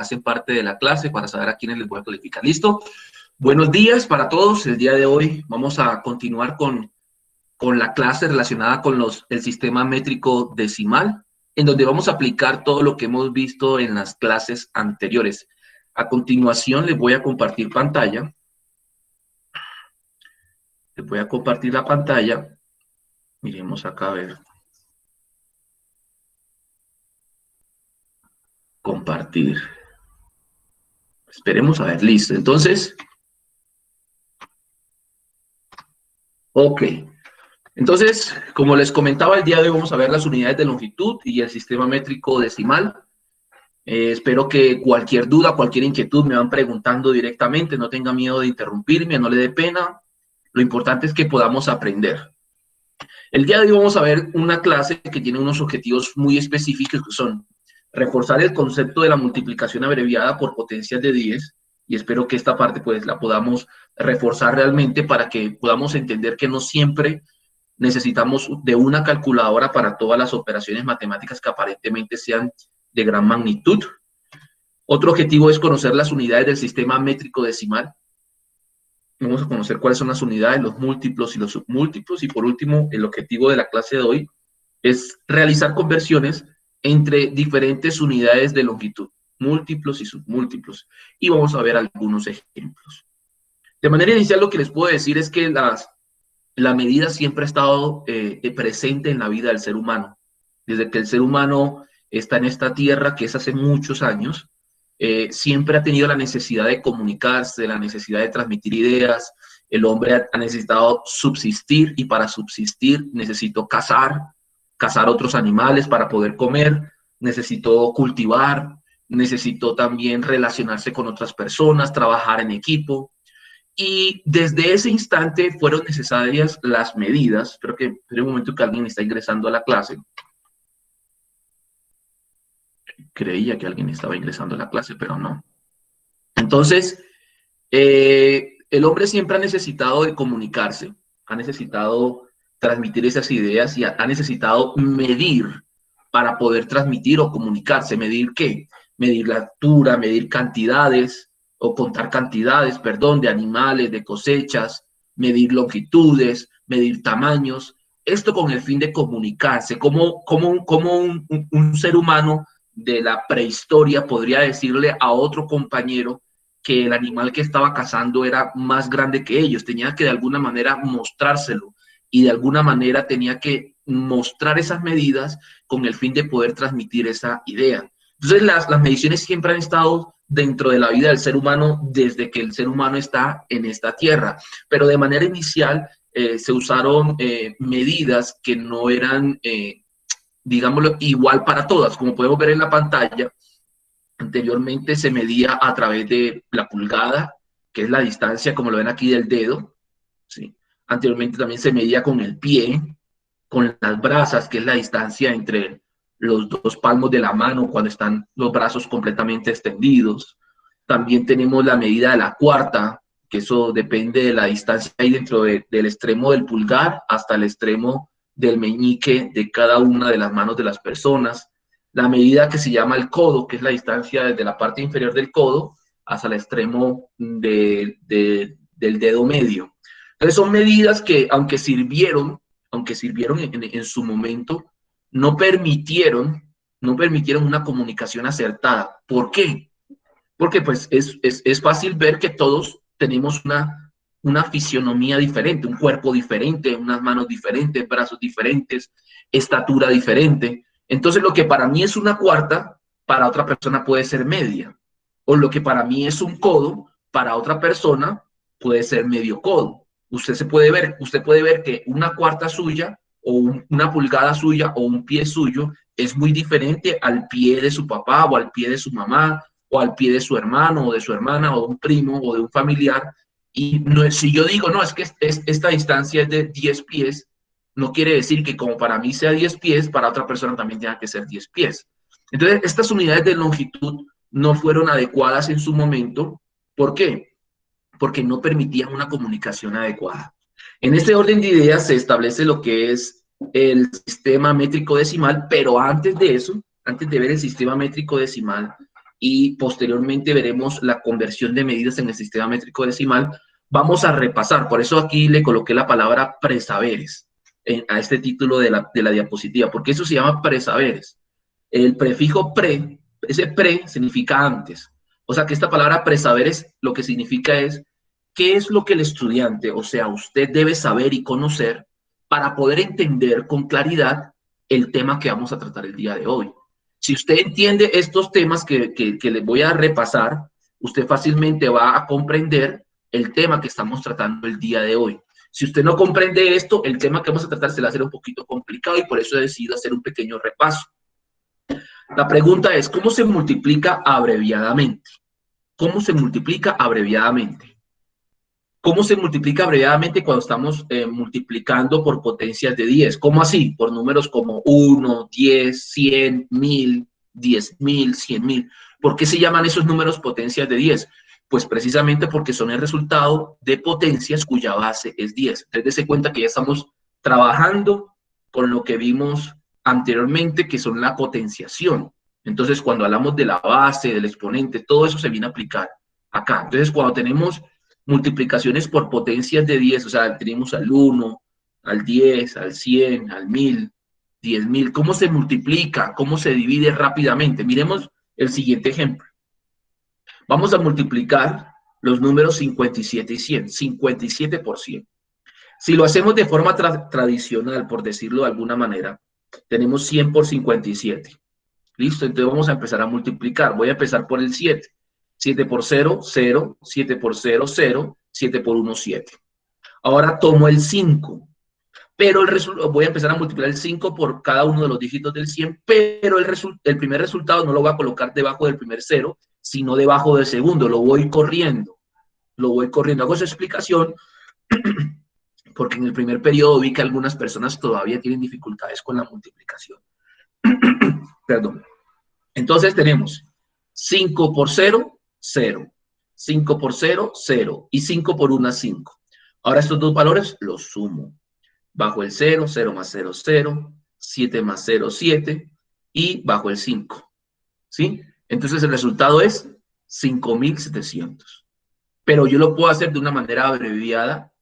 hacen parte de la clase para saber a quiénes les voy a calificar. ¿Listo? Buenos días para todos. El día de hoy vamos a continuar con la clase relacionada con el sistema métrico decimal, en donde vamos a aplicar todo lo que hemos visto en las clases anteriores. A continuación les voy a compartir pantalla. Les voy a compartir la pantalla. Miremos acá a ver. Compartir. Esperemos a ver, listo. Entonces, ok. Entonces, como les comentaba, el día de hoy vamos a ver las unidades de longitud y el sistema métrico decimal. Espero que cualquier duda, cualquier inquietud me van preguntando directamente. No tenga miedo de interrumpirme, no le dé pena. Lo importante es que podamos aprender. El día de hoy vamos a ver una clase que tiene unos objetivos muy específicos que son reforzar el concepto de la multiplicación abreviada por potencias de 10, y espero que esta parte pues la podamos reforzar realmente para que podamos entender que no siempre necesitamos de una calculadora para todas las operaciones matemáticas que aparentemente sean de gran magnitud. Otro objetivo es conocer las unidades del sistema métrico decimal. Vamos a conocer cuáles son las unidades, los múltiplos y los submúltiplos. Y por último, el objetivo de la clase de hoy es realizar conversiones entre diferentes unidades de longitud, múltiplos y submúltiplos. Y vamos a ver algunos ejemplos. De manera inicial, lo que les puedo decir es que la medida siempre ha estado presente en la vida del ser humano. Desde que el ser humano está en esta tierra, que es hace muchos años, siempre ha tenido la necesidad de comunicarse, la necesidad de transmitir ideas. El hombre ha necesitado subsistir, y para subsistir necesitó cazar otros animales para poder comer, necesitó cultivar, necesitó también relacionarse con otras personas, trabajar en equipo. Y desde ese instante fueron necesarias las medidas. Espero que en un momento que alguien está ingresando a la clase. Creía que alguien estaba ingresando a la clase, pero no. Entonces, el hombre siempre ha necesitado de comunicarse, ha necesitado transmitir esas ideas y ha necesitado medir para poder transmitir o comunicarse. ¿Medir qué? Medir la altura, medir cantidades o contar cantidades, perdón, de animales, de cosechas, medir longitudes, medir tamaños. Esto con el fin de comunicarse. Como un ser humano de la prehistoria podría decirle a otro compañero que el animal que estaba cazando era más grande que ellos. Tenía que de alguna manera mostrárselo y de alguna manera tenía que mostrar esas medidas con el fin de poder transmitir esa idea. Entonces las mediciones siempre han estado dentro de la vida del ser humano desde que el ser humano está en esta tierra, pero de manera inicial se usaron medidas que no eran digámoslo, igual para todas. Como podemos ver en la pantalla, anteriormente se medía a través de la pulgada, que es la distancia, como lo ven aquí, del dedo, ¿sí? Anteriormente también se medía con el pie, con las brazas, que es la distancia entre los dos palmos de la mano cuando están los brazos completamente extendidos. También tenemos la medida de la cuarta, que eso depende de la distancia ahí dentro del extremo del pulgar hasta el extremo del meñique de cada una de las manos de las personas. La medida que se llama el codo, que es la distancia desde la parte inferior del codo hasta el extremo del dedo medio. Entonces son medidas que, aunque sirvieron en su momento, no permitieron una comunicación acertada. ¿Por qué? Porque pues es fácil ver que todos tenemos una fisionomía diferente, un cuerpo diferente, unas manos diferentes, brazos diferentes, estatura diferente. Entonces, lo que para mí es una cuarta, para otra persona puede ser media. O lo que para mí es un codo, para otra persona puede ser medio codo. Usted puede ver que una cuarta suya, o una pulgada suya, o un pie suyo, es muy diferente al pie de su papá, o al pie de su mamá, o al pie de su hermano, o de su hermana, o de un primo, o de un familiar. Y no, si yo digo, no, es que esta distancia es de 10 pies, no quiere decir que como para mí sea 10 pies, para otra persona también tenga que ser 10 pies. Entonces, estas unidades de longitud no fueron adecuadas en su momento. ¿Por qué? Porque no permitían una comunicación adecuada. En este orden de ideas se establece lo que es el sistema métrico decimal, pero antes de eso, antes de ver el sistema métrico decimal, y posteriormente veremos la conversión de medidas en el sistema métrico decimal. Vamos a repasar, por eso aquí le coloqué la palabra presaberes a este título de la diapositiva, porque eso se llama presaberes. El prefijo pre, ese pre significa antes. O sea que esta palabra presaberes lo que significa es qué es lo que el estudiante, o sea, usted debe saber y conocer para poder entender con claridad el tema que vamos a tratar el día de hoy. Si usted entiende estos temas que les voy a repasar, usted fácilmente va a comprender el tema que estamos tratando el día de hoy. Si usted no comprende esto, el tema que vamos a tratar se le va a hacer un poquito complicado y por eso he decidido hacer un pequeño repaso. La pregunta es, ¿cómo se multiplica abreviadamente? ¿Cómo se multiplica abreviadamente? ¿Cómo se multiplica abreviadamente cuando estamos multiplicando por potencias de 10? ¿Cómo así? Por números como 1, 10, 100, 1000, 10.000, 100.000. ¿Por qué se llaman esos números potencias de 10? Pues precisamente porque son el resultado de potencias cuya base es 10. Entonces, dése cuenta que ya estamos trabajando con lo que vimos anteriormente, que son la potenciación. Entonces, cuando hablamos de la base, del exponente, todo eso se viene a aplicar acá. Entonces, cuando tenemos multiplicaciones por potencias de 10, o sea, tenemos al 1, al 10, al 100, al 1000, 10.000. ¿Cómo se multiplica? ¿Cómo se divide rápidamente? Miremos el siguiente ejemplo. Vamos a multiplicar los números 57 y 100, 57 por 100. Si lo hacemos de forma tradicional, por decirlo de alguna manera, tenemos 100 por 57. ¿Listo? Entonces vamos a empezar a multiplicar. Voy a empezar por el 7. 7 por 0, 0. 7 por 0, 0. 7 por 1, 7. Ahora tomo el 5. Pero voy a empezar a multiplicar el 5 por cada uno de los dígitos del 100, pero el primer resultado no lo voy a colocar debajo del primer 0, sino debajo del segundo. Lo voy corriendo. Lo voy corriendo. Hago esa explicación porque en el primer periodo vi que algunas personas todavía tienen dificultades con la multiplicación. Perdón. Entonces tenemos 5 por 0, 0. 5 por 0, 0. Y 5 por 1, 5. Ahora estos dos valores los sumo. Bajo el 0, 0 más 0, 0. 7 más 0, 7. Y bajo el 5. ¿Sí? Entonces el resultado es 5.700. Pero yo lo puedo hacer de una manera abreviada,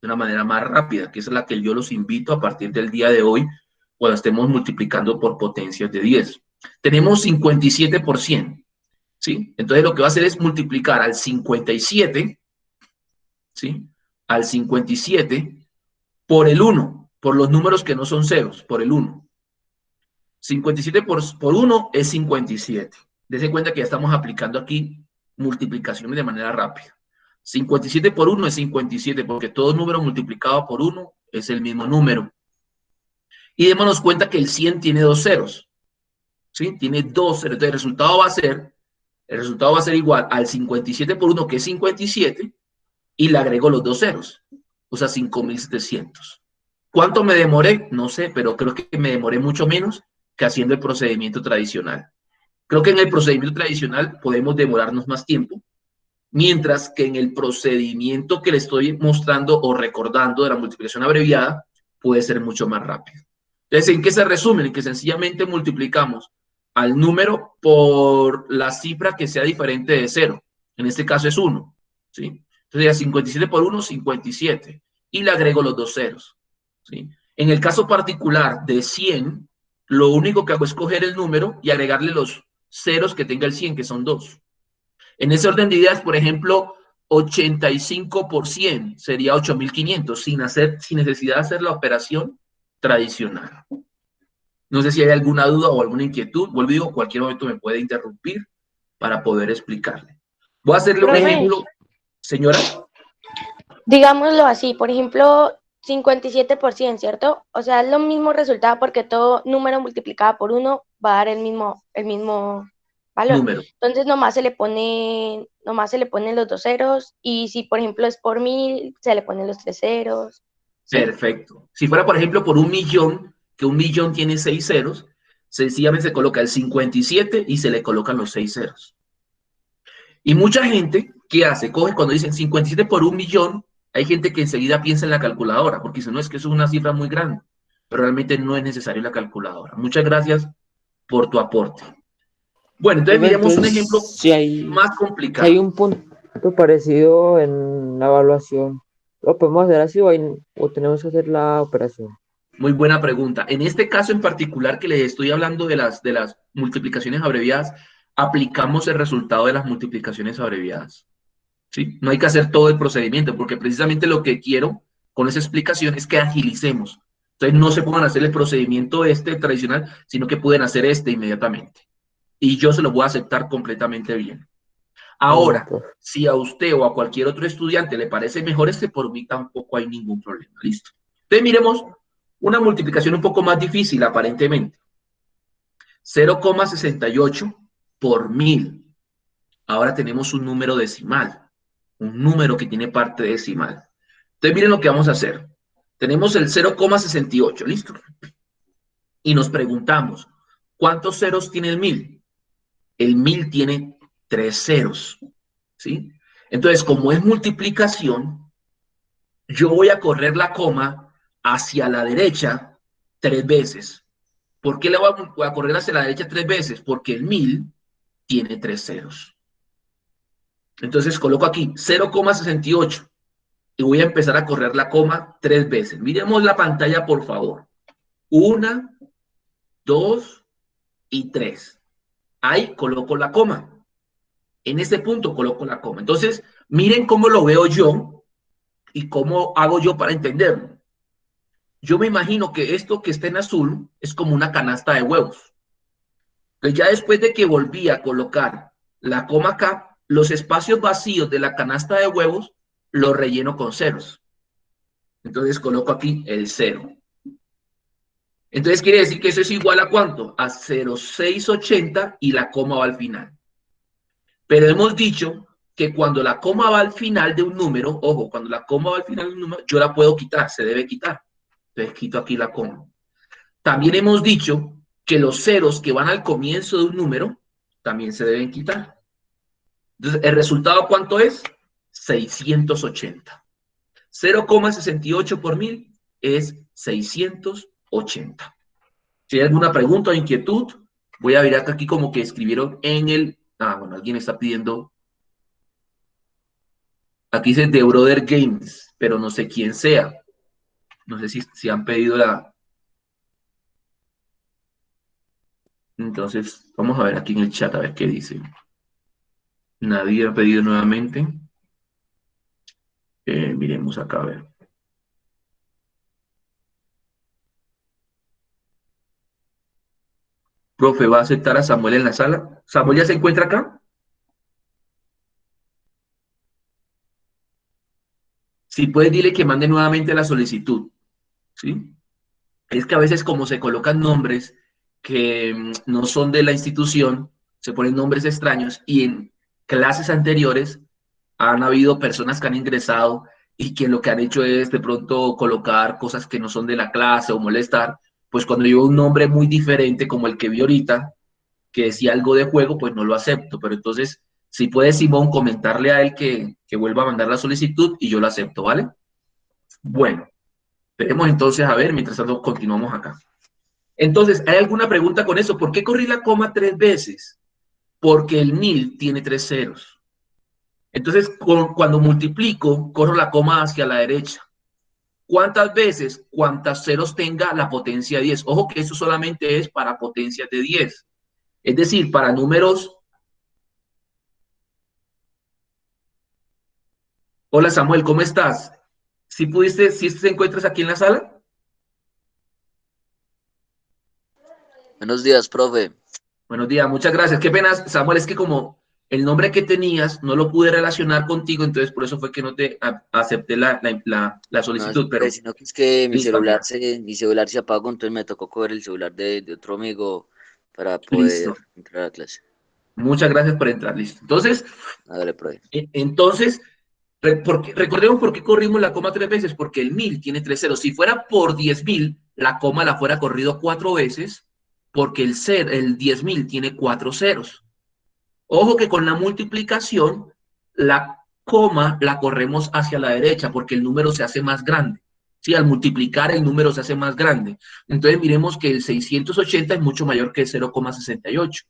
de una manera más rápida, que es la que yo los invito a partir del día de hoy, cuando estemos multiplicando por potencias de 10. Tenemos 57 por 100, ¿sí? Entonces lo que va a hacer es multiplicar al 57, ¿sí? Al 57 por el 1, por los números que no son ceros, por el 1. 57 por 1 es 57. Dense cuenta que ya estamos aplicando aquí multiplicaciones de manera rápida. 57 por 1 es 57, porque todo número multiplicado por 1 es el mismo número. Y démonos cuenta que el 100 tiene dos ceros. ¿Sí? Tiene dos ceros. Entonces el resultado va a ser igual al 57 por 1, que es 57, y le agrego los dos ceros. O sea, 5.700. ¿Cuánto me demoré? No sé, pero creo que me demoré mucho menos que haciendo el procedimiento tradicional. Creo que en el procedimiento tradicional podemos demorarnos más tiempo, mientras que en el procedimiento que le estoy mostrando o recordando de la multiplicación abreviada puede ser mucho más rápido. Entonces, ¿en qué se resume? En que sencillamente multiplicamos al número por la cifra que sea diferente de 0. En este caso es 1. ¿Sí? Entonces, ya 57 por 1, 57. Y le agrego los dos ceros. ¿Sí? En el caso particular de 100, lo único que hago es coger el número y agregarle los ceros que tenga el 100, que son 2. En ese orden de ideas, por ejemplo, 85 por 100 sería 8.500, sin necesidad de hacer la operación tradicional. No sé si hay alguna duda o alguna inquietud. Vuelvo y digo, cualquier momento me puede interrumpir para poder explicarle. Voy a hacerle un ejemplo. Señora. Digámoslo así, por ejemplo, 57 por 100, ¿cierto? O sea, es lo mismo resultado porque todo número multiplicado por 1 va a dar el mismo valor. Número. Entonces, nomás se le ponen los dos ceros, y si, por ejemplo, es por 1000, se le ponen los tres ceros. ¿Sí? Perfecto. Si fuera, por ejemplo, por 1.000.000, que 1.000.000 tiene 6 ceros, sencillamente se coloca el 57 y se le colocan los 6 ceros. Y mucha gente, ¿qué hace? Coge cuando dicen 57 por 1.000.000, hay gente que enseguida piensa en la calculadora, porque dice, no, es que eso es una cifra muy grande, pero realmente no es necesario la calculadora. Muchas gracias por tu aporte. Bueno, entonces Profe, miremos un ejemplo entonces, más si hay complicado. un punto parecido en la evaluación, ¿lo podemos hacer así o tenemos que hacer la operación? Muy buena pregunta. En este caso en particular que les estoy hablando de las multiplicaciones abreviadas, aplicamos el resultado de las multiplicaciones abreviadas. ¿Sí? No hay que hacer todo el procedimiento, porque precisamente lo que quiero con esa explicación es que agilicemos. Entonces no se pongan a hacer el procedimiento este tradicional, sino que pueden hacer este inmediatamente. Y yo se lo voy a aceptar completamente bien. Bueno, Ahora, profe. si a usted o a cualquier otro estudiante le parece mejor este, por mí tampoco hay ningún problema. ¿Listo? Entonces miremos una multiplicación un poco más difícil aparentemente. 0,68 por 1000. Ahora tenemos un número decimal, un número que tiene parte decimal. Entonces miren lo que vamos a hacer. Tenemos el 0,68, ¿listo? Y nos preguntamos, ¿cuántos ceros tiene el 1000? El 1000 tiene 3 ceros, ¿sí? Entonces, como es multiplicación, yo voy a correr la coma hacia la derecha 3 veces. ¿Por qué le voy a correr hacia la derecha 3 veces? Porque el 1000 tiene 3 ceros. Entonces coloco aquí 0,68 y voy a empezar a correr la coma 3 veces. Miremos la pantalla, por favor. 1, 2 y 3. Ahí coloco la coma. En este punto coloco la coma. Entonces, miren cómo lo veo yo y cómo hago yo para entenderlo. Yo me imagino que esto que está en azul es como una canasta de huevos. Entonces, ya después de que volví a colocar la coma acá, los espacios vacíos de la canasta de huevos los relleno con ceros. Entonces coloco aquí el 0. Entonces quiere decir que eso es igual a ¿cuánto? A 0,680 y la coma va al final. Pero hemos dicho que cuando la coma va al final de un número, ojo, cuando la coma va al final de un número, yo la puedo quitar, se debe quitar. Entonces quito aquí la coma. También hemos dicho que los ceros que van al comienzo de un número también se deben quitar. Entonces, ¿el resultado cuánto es? 680. 0,68 por 1000 es 680. Si hay alguna pregunta o inquietud, voy a ver aquí como que escribieron en el... Ah, bueno, alguien está pidiendo... Aquí dice The Brother Games, pero no sé quién sea. No sé si han pedido la... Entonces, vamos a ver aquí en el chat a ver qué dice. Nadie ha pedido nuevamente. Miremos acá a ver. Profe, ¿va a aceptar a Samuel en la sala? ¿Samuel ya se encuentra acá? Si puedes, dile que mande nuevamente la solicitud, ¿sí? Es que a veces como se colocan nombres que no son de la institución, se ponen nombres extraños y en clases anteriores han habido personas que han ingresado y que lo que han hecho es de pronto colocar cosas que no son de la clase o molestar, pues cuando yo veo un nombre muy diferente como el que vi ahorita, que decía algo de juego, pues no lo acepto. Pero entonces, si puede Simón comentarle a él que vuelva a mandar la solicitud y yo lo acepto, ¿vale? Bueno, veremos entonces a ver, mientras tanto continuamos acá. Entonces, ¿hay alguna pregunta con eso? ¿Por qué corrí la coma 3 veces? Porque el 1000 tiene 3 ceros. Entonces, cuando multiplico, corro la coma hacia la derecha. ¿Cuántas veces? Cuantas ceros tenga la potencia 10. Ojo que eso solamente es para potencias de 10. Es decir, para números... Hola Samuel, ¿cómo estás? ¿Si pudiste, si te encuentras aquí en la sala? Buenos días, profe. Buenos días, muchas gracias. Qué pena, Samuel, es que como el nombre que tenías no lo pude relacionar contigo, entonces por eso fue que no te acepté la No, solicitud, pero sino que es que listo, amigo. mi celular se apagó, entonces me tocó coger el celular de otro amigo para poder Listo. entrar a clase. Muchas gracias por entrar, listo. Entonces, Hágale, profe. entonces recordemos por qué corrimos la coma 3 veces, porque el 1000 tiene 3 ceros. Si fuera por 10.000, la coma la fuera corrido 4 veces, porque el 10.000 tiene 4 ceros. Ojo que con la multiplicación, la coma la corremos hacia la derecha porque el número se hace más grande. Sí, al multiplicar el número se hace más grande. Entonces miremos que el 680 es mucho mayor que el 0,68.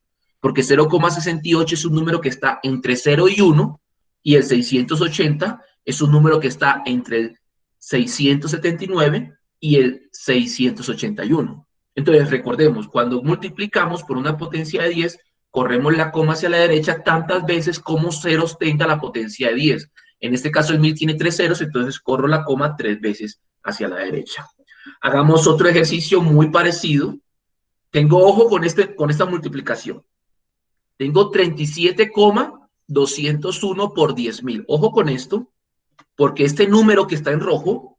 porque 0,68 es un número que está entre 0 y 1, y el 680 es un número que está entre el 679 y el 681. Entonces, recordemos, cuando multiplicamos por una potencia de 10, corremos la coma hacia la derecha tantas veces como ceros tenga la potencia de 10. En este caso, el 1000 tiene 3 ceros, entonces corro la coma 3 veces hacia la derecha. Hagamos otro ejercicio muy parecido. Tengo ojo con esta multiplicación. Tengo 37,201 por 10.000. Ojo con esto, porque este número que está en rojo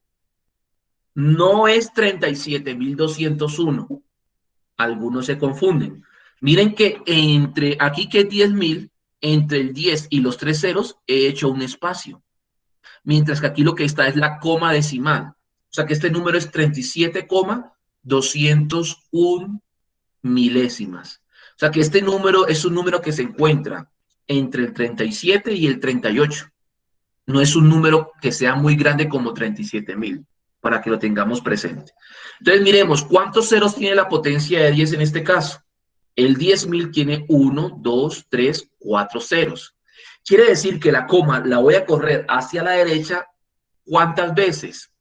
no es 37.201. Algunos se confunden. Miren que aquí que es 10.000, entre el 10 y los 3 ceros he hecho un espacio. Mientras que aquí lo que está es la coma decimal. O sea que este número es 37,201 milésimas. O sea que este número es un número que se encuentra entre el 37 y el 38. No es un número que sea muy grande como 37.000, para que lo tengamos presente. Entonces miremos, ¿cuántos ceros tiene la potencia de 10 en este caso? El 10.000 tiene 1, 2, 3, 4 ceros. Quiere decir que la coma la voy a correr hacia la derecha, ¿cuántas veces?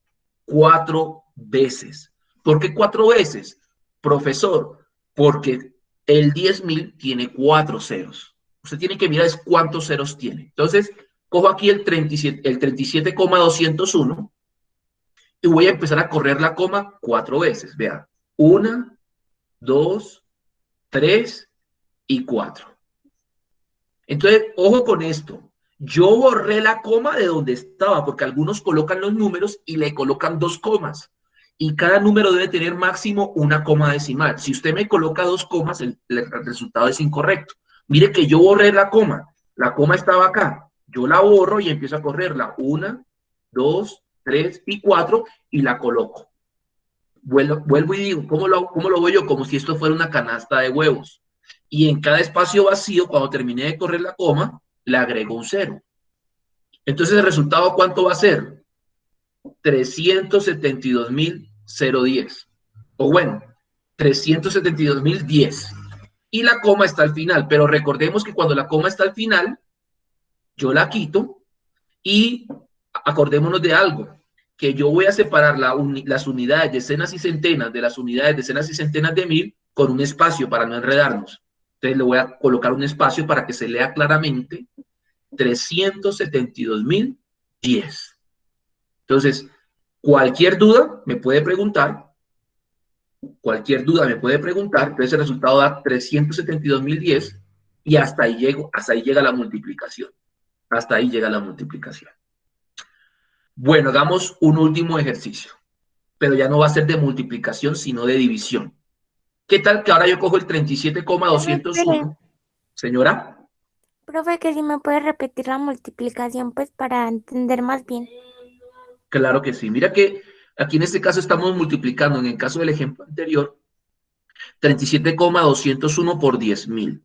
4 veces. ¿Por qué 4 veces? Profesor, porque el 10.000 tiene 4 ceros. Usted tiene que mirar es cuántos ceros tiene. Entonces, cojo aquí el 37,201 y voy a empezar a correr la coma 4 veces. Vea, 1, 2, 3 y 4. Entonces, ojo con esto. Yo borré la coma de donde estaba, porque algunos colocan los números y le colocan 2 comas. Y cada número debe tener máximo una coma decimal. Si usted me coloca 2 comas, el resultado es incorrecto. Mire que yo borré la coma. La coma estaba acá. Yo la borro y empiezo a correrla. 1, 2, 3 y 4 y la coloco. Vuelvo y digo, ¿cómo lo voy yo? Como si esto fuera una canasta de huevos. Y en cada espacio vacío, cuando terminé de correr la coma, le agrego un 0. Entonces, ¿el resultado cuánto va a ser? 372.010. O bueno, 372.010. Y la coma está al final. Pero recordemos que cuando la coma está al final, yo la quito y acordémonos de algo, que yo voy a separar las unidades, decenas y centenas de las unidades, decenas y centenas de mil, con un espacio para no enredarnos. Entonces le voy a colocar un espacio para que se lea claramente 372.010. Entonces, cualquier duda me puede preguntar. Entonces el resultado da 372.010 y hasta ahí llega la multiplicación. Hasta ahí llega la multiplicación. Bueno, hagamos un último ejercicio, pero ya no va a ser de multiplicación, sino de división. ¿Qué tal que ahora yo cojo el 37,201? Señora. Profe, que si me puede repetir la multiplicación, pues para entender más bien. Claro que sí. Mira que aquí en este caso estamos multiplicando, en el caso del ejemplo anterior, 37,201 por 10.000.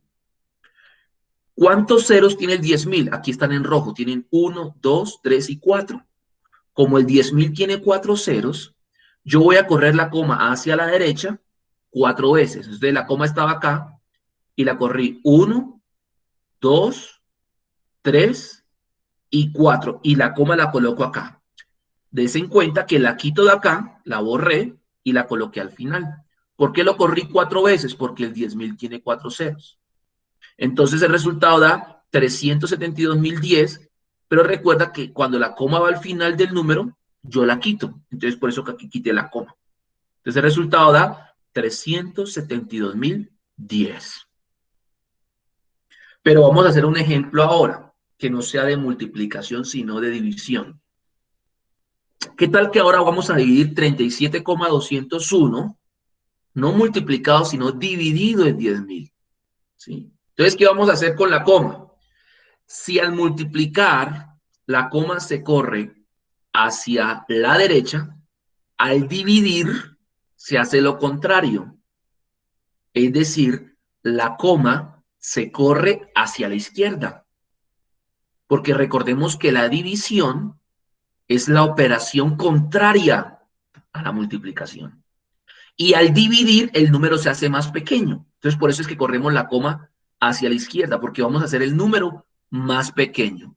¿Cuántos ceros tiene el 10.000? Aquí están en rojo, tienen 1, 2, 3 y 4. Como el 10.000 tiene 4 ceros, yo voy a correr la coma hacia la derecha 4 veces. Entonces la coma estaba acá y la corrí 1, 2, 3 y 4. Y la coma la coloco acá. Dese en cuenta que la quito de acá, la borré y la coloqué al final. ¿Por qué lo corrí 4 veces? Porque el 10.000 tiene 4 ceros. Entonces el resultado da 372.010, pero recuerda que cuando la coma va al final del número, yo la quito. Entonces por eso que aquí quité la coma. Entonces el resultado da 372.010. Pero vamos a hacer un ejemplo ahora, que no sea de multiplicación, sino de división. ¿Qué tal que ahora vamos a dividir 37,201, no multiplicado, sino dividido en 10.000? ¿Sí? Entonces, ¿qué vamos a hacer con la coma? Si al multiplicar la coma se corre hacia la derecha, al dividir se hace lo contrario. Es decir, la coma se corre hacia la izquierda. Porque recordemos que la división es la operación contraria a la multiplicación. Y al dividir, el número se hace más pequeño. Entonces, por eso es que corremos la coma hacia la izquierda, porque vamos a hacer el número más pequeño.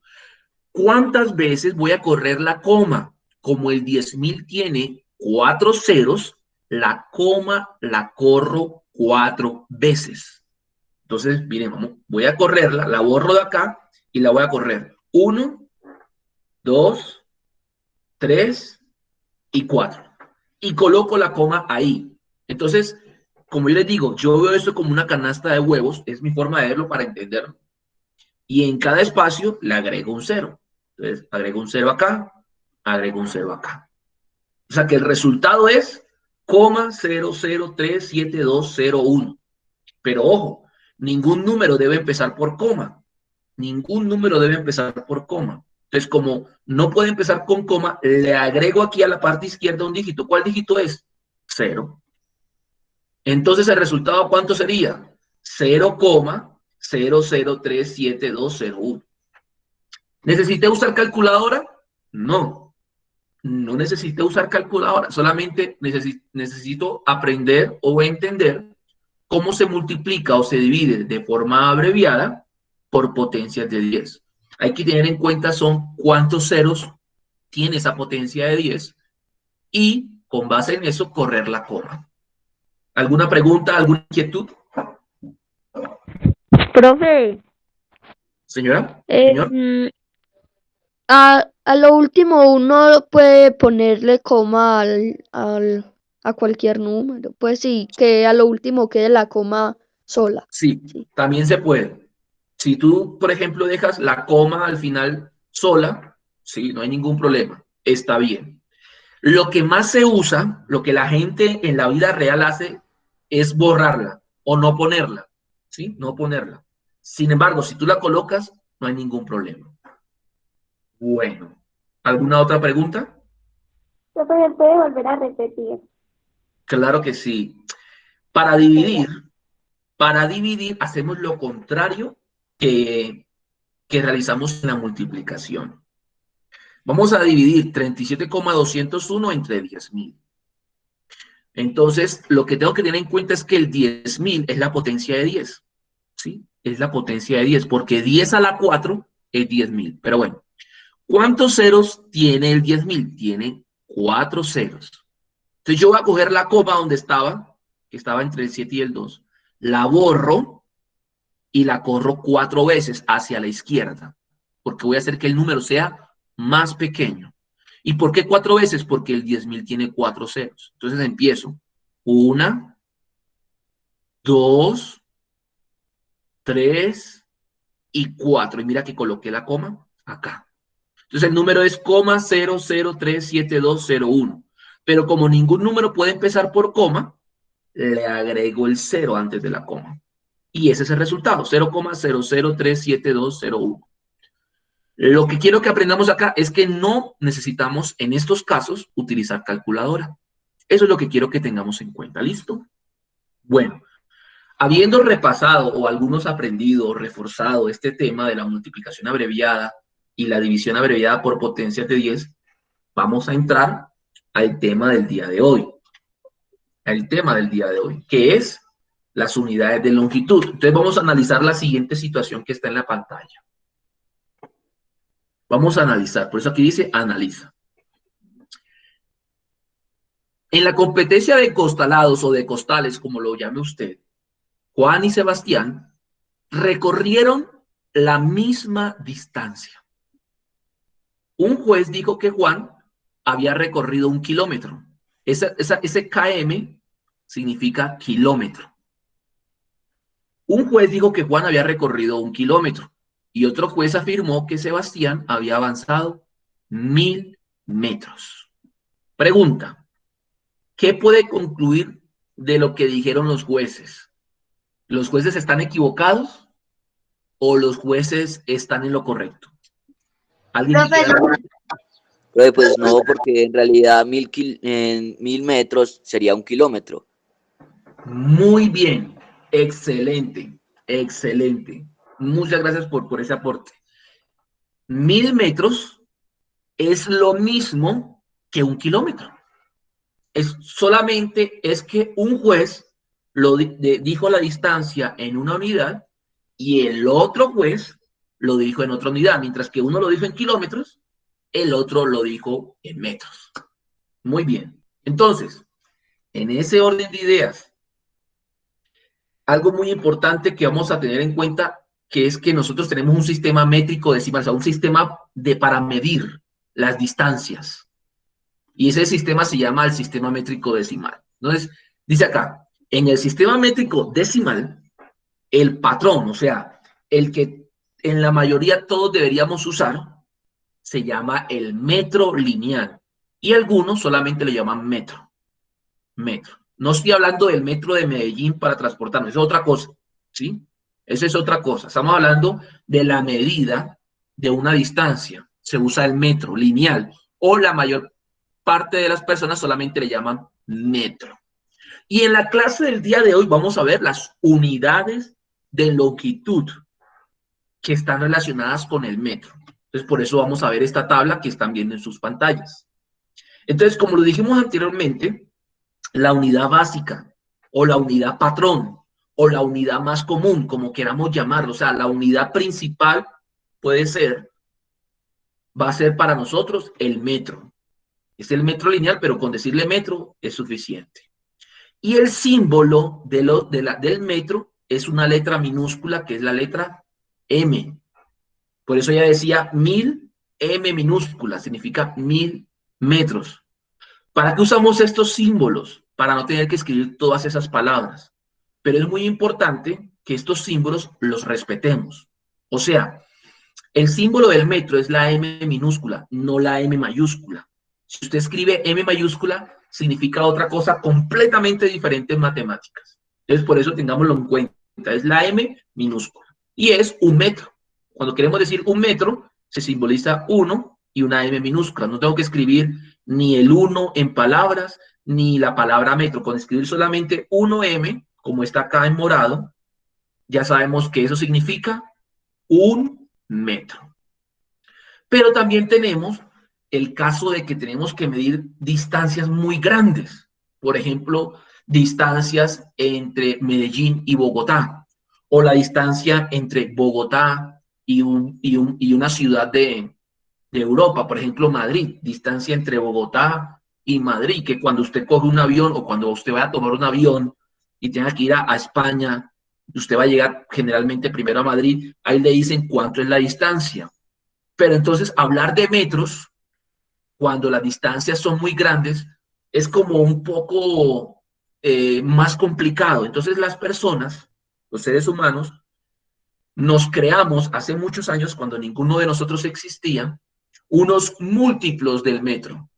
¿Cuántas veces voy a correr la coma? Como el 10.000 tiene 4 ceros, la coma la corro 4 veces. Entonces, miren, voy a correrla, la borro de acá y la voy a correr. 1, 2, 3 y 4. Y coloco la coma ahí. Entonces, como yo les digo, yo veo esto como una canasta de huevos, es mi forma de verlo para entenderlo. Y en cada espacio le agrego un 0. Entonces, agrego un 0 acá, agrego un 0 acá. O sea que el resultado es 0,003720,1. Pero ojo, ningún número debe empezar por coma. Ningún número debe empezar por coma. Entonces, como no puede empezar con coma, le agrego aquí a la parte izquierda un dígito. ¿Cuál dígito es? 0. Entonces, ¿el resultado cuánto sería? 0,003720,1. ¿Necesité usar calculadora? No, no necesité usar calculadora. Solamente necesito aprender o entender cómo se multiplica o se divide de forma abreviada por potencias de 10. Hay que tener en cuenta son cuántos ceros tiene esa potencia de 10 y con base en eso correr la coma. ¿Alguna pregunta, alguna inquietud? Profe, Señora, señor. a lo último uno puede ponerle coma a cualquier número. Pues sí, que a lo último quede la coma sola. Sí, Sí. también se puede. Si tú, por ejemplo, dejas la coma al final sola, sí, no hay ningún problema, está bien. Lo que más se usa, lo que la gente en la vida real hace, es borrarla o no ponerla, ¿sí? No ponerla. Sin embargo, si tú la colocas, no hay ningún problema. Bueno, ¿alguna otra pregunta? Profe, ¿puede volver a repetir? Claro que sí. Para dividir hacemos lo contrario que realizamos en la multiplicación. Vamos a dividir 37,201 entre 10.000. Entonces, lo que tengo que tener en cuenta es que el 10.000 es la potencia de 10, ¿sí? Es la potencia de 10, porque 10 a la 4 es 10.000. Pero bueno, ¿cuántos ceros tiene el 10.000? Tiene 4 ceros. Entonces, yo voy a coger la coma donde estaba, que estaba entre el 7 y el 2, la borro y la corro 4 veces hacia la izquierda, porque voy a hacer que el número sea más pequeño. ¿Y por qué 4 veces? Porque el 10.000 tiene 4 ceros. Entonces empiezo. 1, 2, 3 y 4. Y mira que coloqué la coma acá. Entonces el número es 0,003720,1. Pero como ningún número puede empezar por coma, le agrego el 0 antes de la coma. Y ese es el resultado, 0,003720,1. Lo que quiero que aprendamos acá es que no necesitamos, en estos casos, utilizar calculadora. Eso es lo que quiero que tengamos en cuenta. ¿Listo? Bueno, habiendo repasado o algunos aprendido o reforzado este tema de la multiplicación abreviada y la división abreviada por potencias de 10, vamos a entrar al tema del día de hoy. El tema del día de hoy, que es las unidades de longitud. Entonces vamos a analizar la siguiente situación que está en la pantalla. Vamos a analizar, por eso aquí dice analiza. En la competencia de costalados o de costales, como lo llame usted, Juan y Sebastián recorrieron la misma distancia. Un juez dijo que Juan había recorrido 1 kilómetro. Ese km significa kilómetro. Un juez dijo que Juan había recorrido 1 kilómetro y otro juez afirmó que Sebastián había avanzado 1.000 metros. Pregunta, ¿qué puede concluir de lo que dijeron los jueces? ¿Los jueces están equivocados o los jueces están en lo correcto? ¿Alguien me quiere dar? Pues no, porque en realidad 1.000 metros sería 1 kilómetro. Muy bien, excelente, excelente. Muchas gracias por ese aporte. 1.000 metros es lo mismo que 1 kilómetro. Solamente es que un juez dijo la distancia en una unidad y el otro juez lo dijo en otra unidad, mientras que uno lo dijo en kilómetros, el otro lo dijo en metros. Muy bien. Entonces, en ese orden de ideas, algo muy importante que vamos a tener en cuenta, que es que nosotros tenemos un sistema métrico decimal, o sea, un sistema para medir las distancias. Y ese sistema se llama el sistema métrico decimal. Entonces, dice acá, en el sistema métrico decimal, el patrón, o sea, el que en la mayoría todos deberíamos usar, se llama el metro lineal. Y algunos solamente le llaman metro. Metro. No estoy hablando del metro de Medellín para transportarnos, eso es otra cosa, ¿sí? Esa es otra cosa. Estamos hablando de la medida de una distancia. Se usa el metro lineal o la mayor parte de las personas solamente le llaman metro. Y en la clase del día de hoy vamos a ver las unidades de longitud que están relacionadas con el metro. Entonces, por eso vamos a ver esta tabla que están viendo en sus pantallas. Entonces, como lo dijimos anteriormente, la unidad básica o la unidad patrón o la unidad más común, como queramos llamarlo, o sea, la unidad principal va a ser para nosotros el metro. Es el metro lineal, pero con decirle metro es suficiente. Y el símbolo del metro es una letra minúscula, que es la letra M. Por eso ella decía 1000, M minúscula, significa 1000 metros. ¿Para qué usamos estos símbolos? Para no tener que escribir todas esas palabras. Pero es muy importante que estos símbolos los respetemos. O sea, el símbolo del metro es la M minúscula, no la M mayúscula. Si usted escribe M mayúscula, significa otra cosa completamente diferente en matemáticas. Entonces, por eso tengámoslo en cuenta. Es la M minúscula. Y es un metro. Cuando queremos decir un metro, se simboliza 1 y una M minúscula. No tengo que escribir ni el 1 en palabras, ni la palabra metro. Con escribir solamente 1M, como está acá en morado, ya sabemos que eso significa un metro. Pero también tenemos el caso de que tenemos que medir distancias muy grandes. Por ejemplo, distancias entre Medellín y Bogotá, o la distancia entre Bogotá y una ciudad de Europa, por ejemplo, Madrid, distancia entre Bogotá y Madrid, que cuando usted coge un avión o cuando usted va a tomar un avión y tenga que ir a España, usted va a llegar generalmente primero a Madrid, ahí le dicen cuánto es la distancia. Pero entonces hablar de metros, cuando las distancias son muy grandes, es como un poco más complicado. Entonces las personas, los seres humanos, nos creamos hace muchos años, cuando ninguno de nosotros existía, unos múltiplos del metro.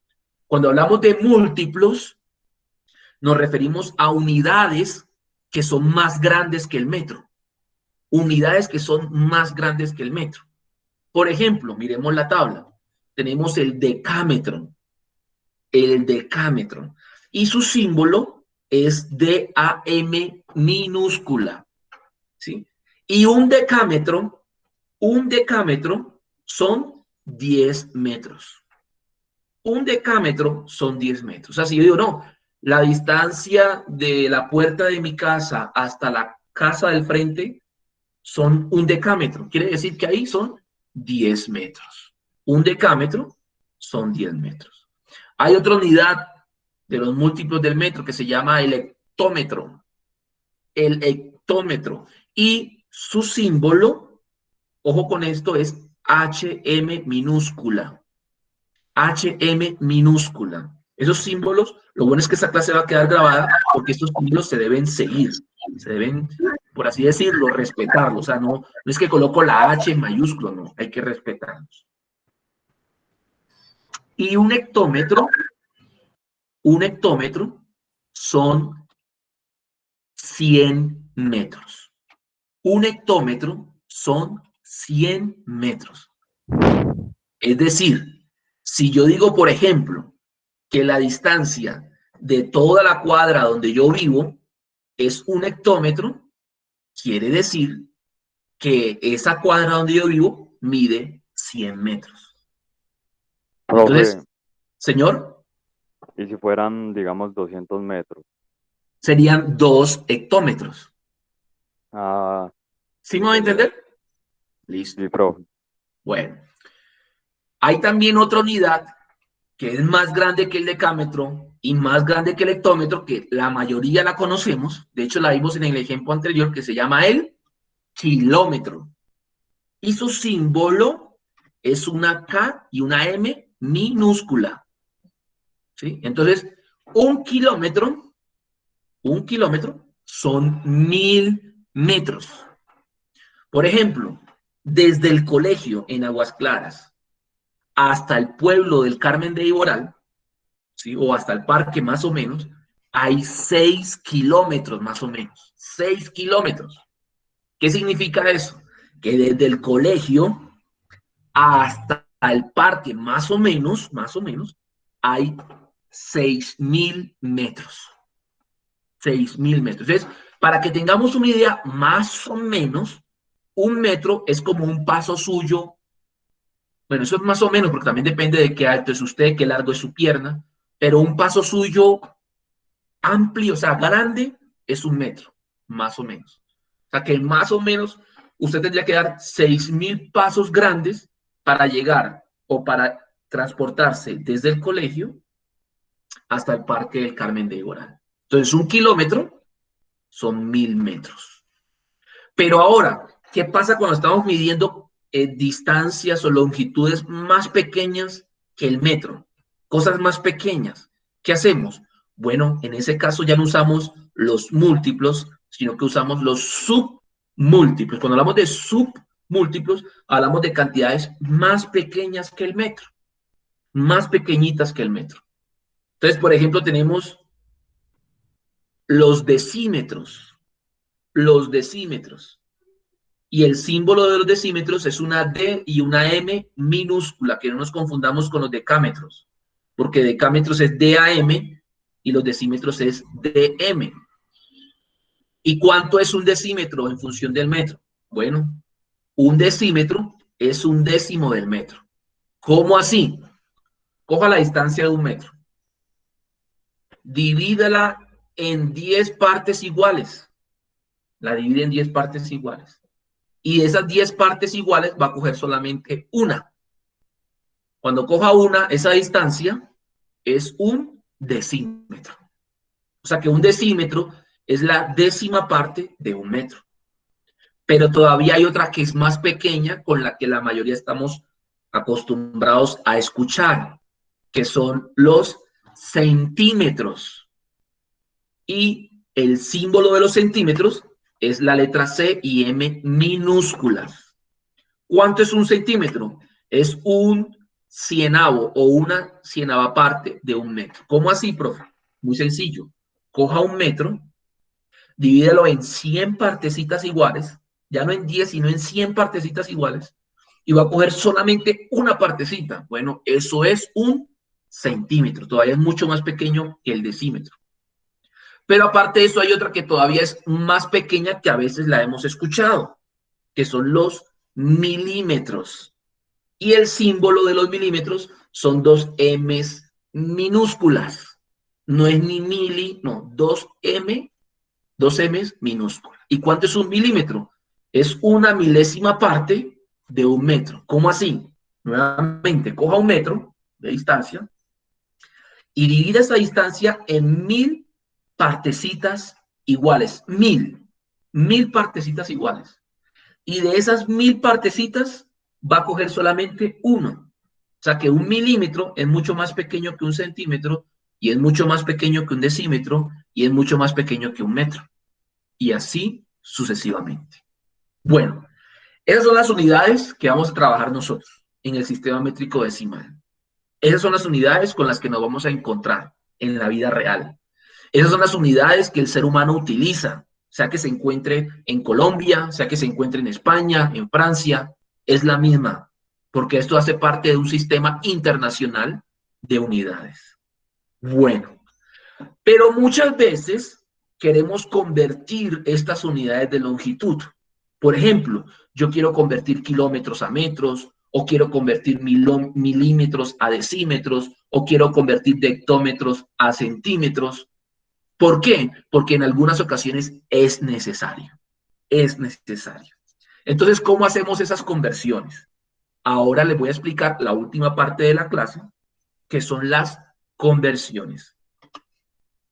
Cuando hablamos de múltiplos, nos referimos a unidades que son más grandes que el metro. Unidades que son más grandes que el metro. Por ejemplo, miremos la tabla. Tenemos el decámetro. El decámetro. Y su símbolo es DAM minúscula. ¿Sí? Y un decámetro son 10 metros. Un decámetro son 10 metros. O sea, si yo digo, no, la distancia de la puerta de mi casa hasta la casa del frente son un decámetro. Quiere decir que ahí son 10 metros. Un decámetro son 10 metros. Hay otra unidad de los múltiplos del metro que se llama el hectómetro. El hectómetro. Y su símbolo, ojo con esto, es HM minúscula. HM minúscula. Esos símbolos, lo bueno es que esta clase va a quedar grabada porque estos símbolos se deben seguir. Se deben, por así decirlo, respetarlos. O sea, no es que coloco la H en mayúsculo, no, hay que respetarlos. Y un hectómetro son 100 metros. Un hectómetro son 100 metros. Es decir, si yo digo, por ejemplo, que la distancia de toda la cuadra donde yo vivo es un hectómetro, quiere decir que esa cuadra donde yo vivo mide 100 metros. Entonces, Profe, señor, ¿y si fueran, digamos, 200 metros? serían 2 hectómetros. Ah, ¿Sí me va a entender? Listo. Sí, profe. Bueno, hay también otra unidad que es más grande que el decámetro y más grande que el hectómetro, que la mayoría la conocemos, de hecho la vimos en el ejemplo anterior, que se llama el kilómetro. Y su símbolo es una K y una M minúscula. ¿Sí? Entonces, un kilómetro son 1000 metros. Por ejemplo, desde el colegio en Aguas Claras hasta el pueblo del Carmen de Iboral, ¿sí? O hasta el parque más o menos, hay 6 kilómetros más o menos. 6 kilómetros. ¿Qué significa eso? Que desde el colegio hasta el parque más o menos, hay 6000 metros. 6000 metros. Entonces, para que tengamos una idea, más o menos, un metro es como un paso suyo. Bueno, eso es más o menos, porque también depende de qué alto es usted, qué largo es su pierna, pero un paso suyo amplio, o sea, grande, es un metro, más o menos. O sea, que más o menos usted tendría que dar 6000 pasos grandes para llegar o para transportarse desde el colegio hasta el Parque del Carmen de Iboral. Entonces, un kilómetro son 1000 metros. Pero ahora, ¿qué pasa cuando estamos midiendo distancias o longitudes más pequeñas que el metro? Cosas más pequeñas. ¿Qué hacemos? Bueno, en ese caso ya no usamos los múltiplos, sino que usamos los submúltiplos. Cuando hablamos de submúltiplos, hablamos de cantidades más pequeñas que el metro, más pequeñitas que el metro. Entonces, por ejemplo, tenemos los decímetros. Los decímetros. Y el símbolo de los decímetros es una D y una M minúscula, que no nos confundamos con los decámetros, porque decámetros es DAM y los decímetros es DM. ¿Y cuánto es un decímetro en función del metro? Bueno, un decímetro es un décimo del metro. ¿Cómo así? Coja la distancia de un metro, divídala en 10 partes iguales, la divide en 10 partes iguales. Y de esas 10 partes iguales va a coger solamente una. Cuando coja una, esa distancia es un decímetro. O sea que un decímetro es la décima parte de un metro. Pero todavía hay otra que es más pequeña, con la que la mayoría estamos acostumbrados a escuchar, que son los centímetros. Y el símbolo de los centímetros es la letra C y M minúsculas. ¿Cuánto es un centímetro? Es un cienavo o una cienava parte de un metro. ¿Cómo así, profe? Muy sencillo. Coja un metro, divídelo en 100 partecitas iguales, ya no en 10, sino en 100 partecitas iguales, y va a coger solamente una partecita. Bueno, eso es un centímetro. Todavía es mucho más pequeño que el decímetro. Pero aparte de eso, hay otra que todavía es más pequeña, que a veces la hemos escuchado, que son los milímetros. Y el símbolo de los milímetros son dos M's minúsculas. No es ni mili, no, dos M's minúsculas. ¿Y cuánto es un milímetro? Es una milésima parte de un metro. ¿Cómo así? Nuevamente, coja un metro de distancia y divida esa distancia en 1000 partecitas iguales. 1000 partecitas iguales. Y de esas 1000 partecitas va a coger solamente uno. O sea que un milímetro es mucho más pequeño que un centímetro, y es mucho más pequeño que un decímetro, y es mucho más pequeño que un metro. Y así sucesivamente. Bueno, esas son las unidades que vamos a trabajar nosotros en el sistema métrico decimal. Esas son las unidades con las que nos vamos a encontrar en la vida real. Esas son las unidades que el ser humano utiliza, sea que se encuentre en Colombia, sea que se encuentre en España, en Francia, es la misma, porque esto hace parte de un sistema internacional de unidades. Bueno, pero muchas veces queremos convertir estas unidades de longitud. Por ejemplo, yo quiero convertir kilómetros a metros, o quiero convertir milímetros a decímetros, o quiero convertir de hectómetros a centímetros. ¿Por qué? Porque en algunas ocasiones es necesario. Es necesario. Entonces, ¿cómo hacemos esas conversiones? Ahora les voy a explicar la última parte de la clase, que son las conversiones.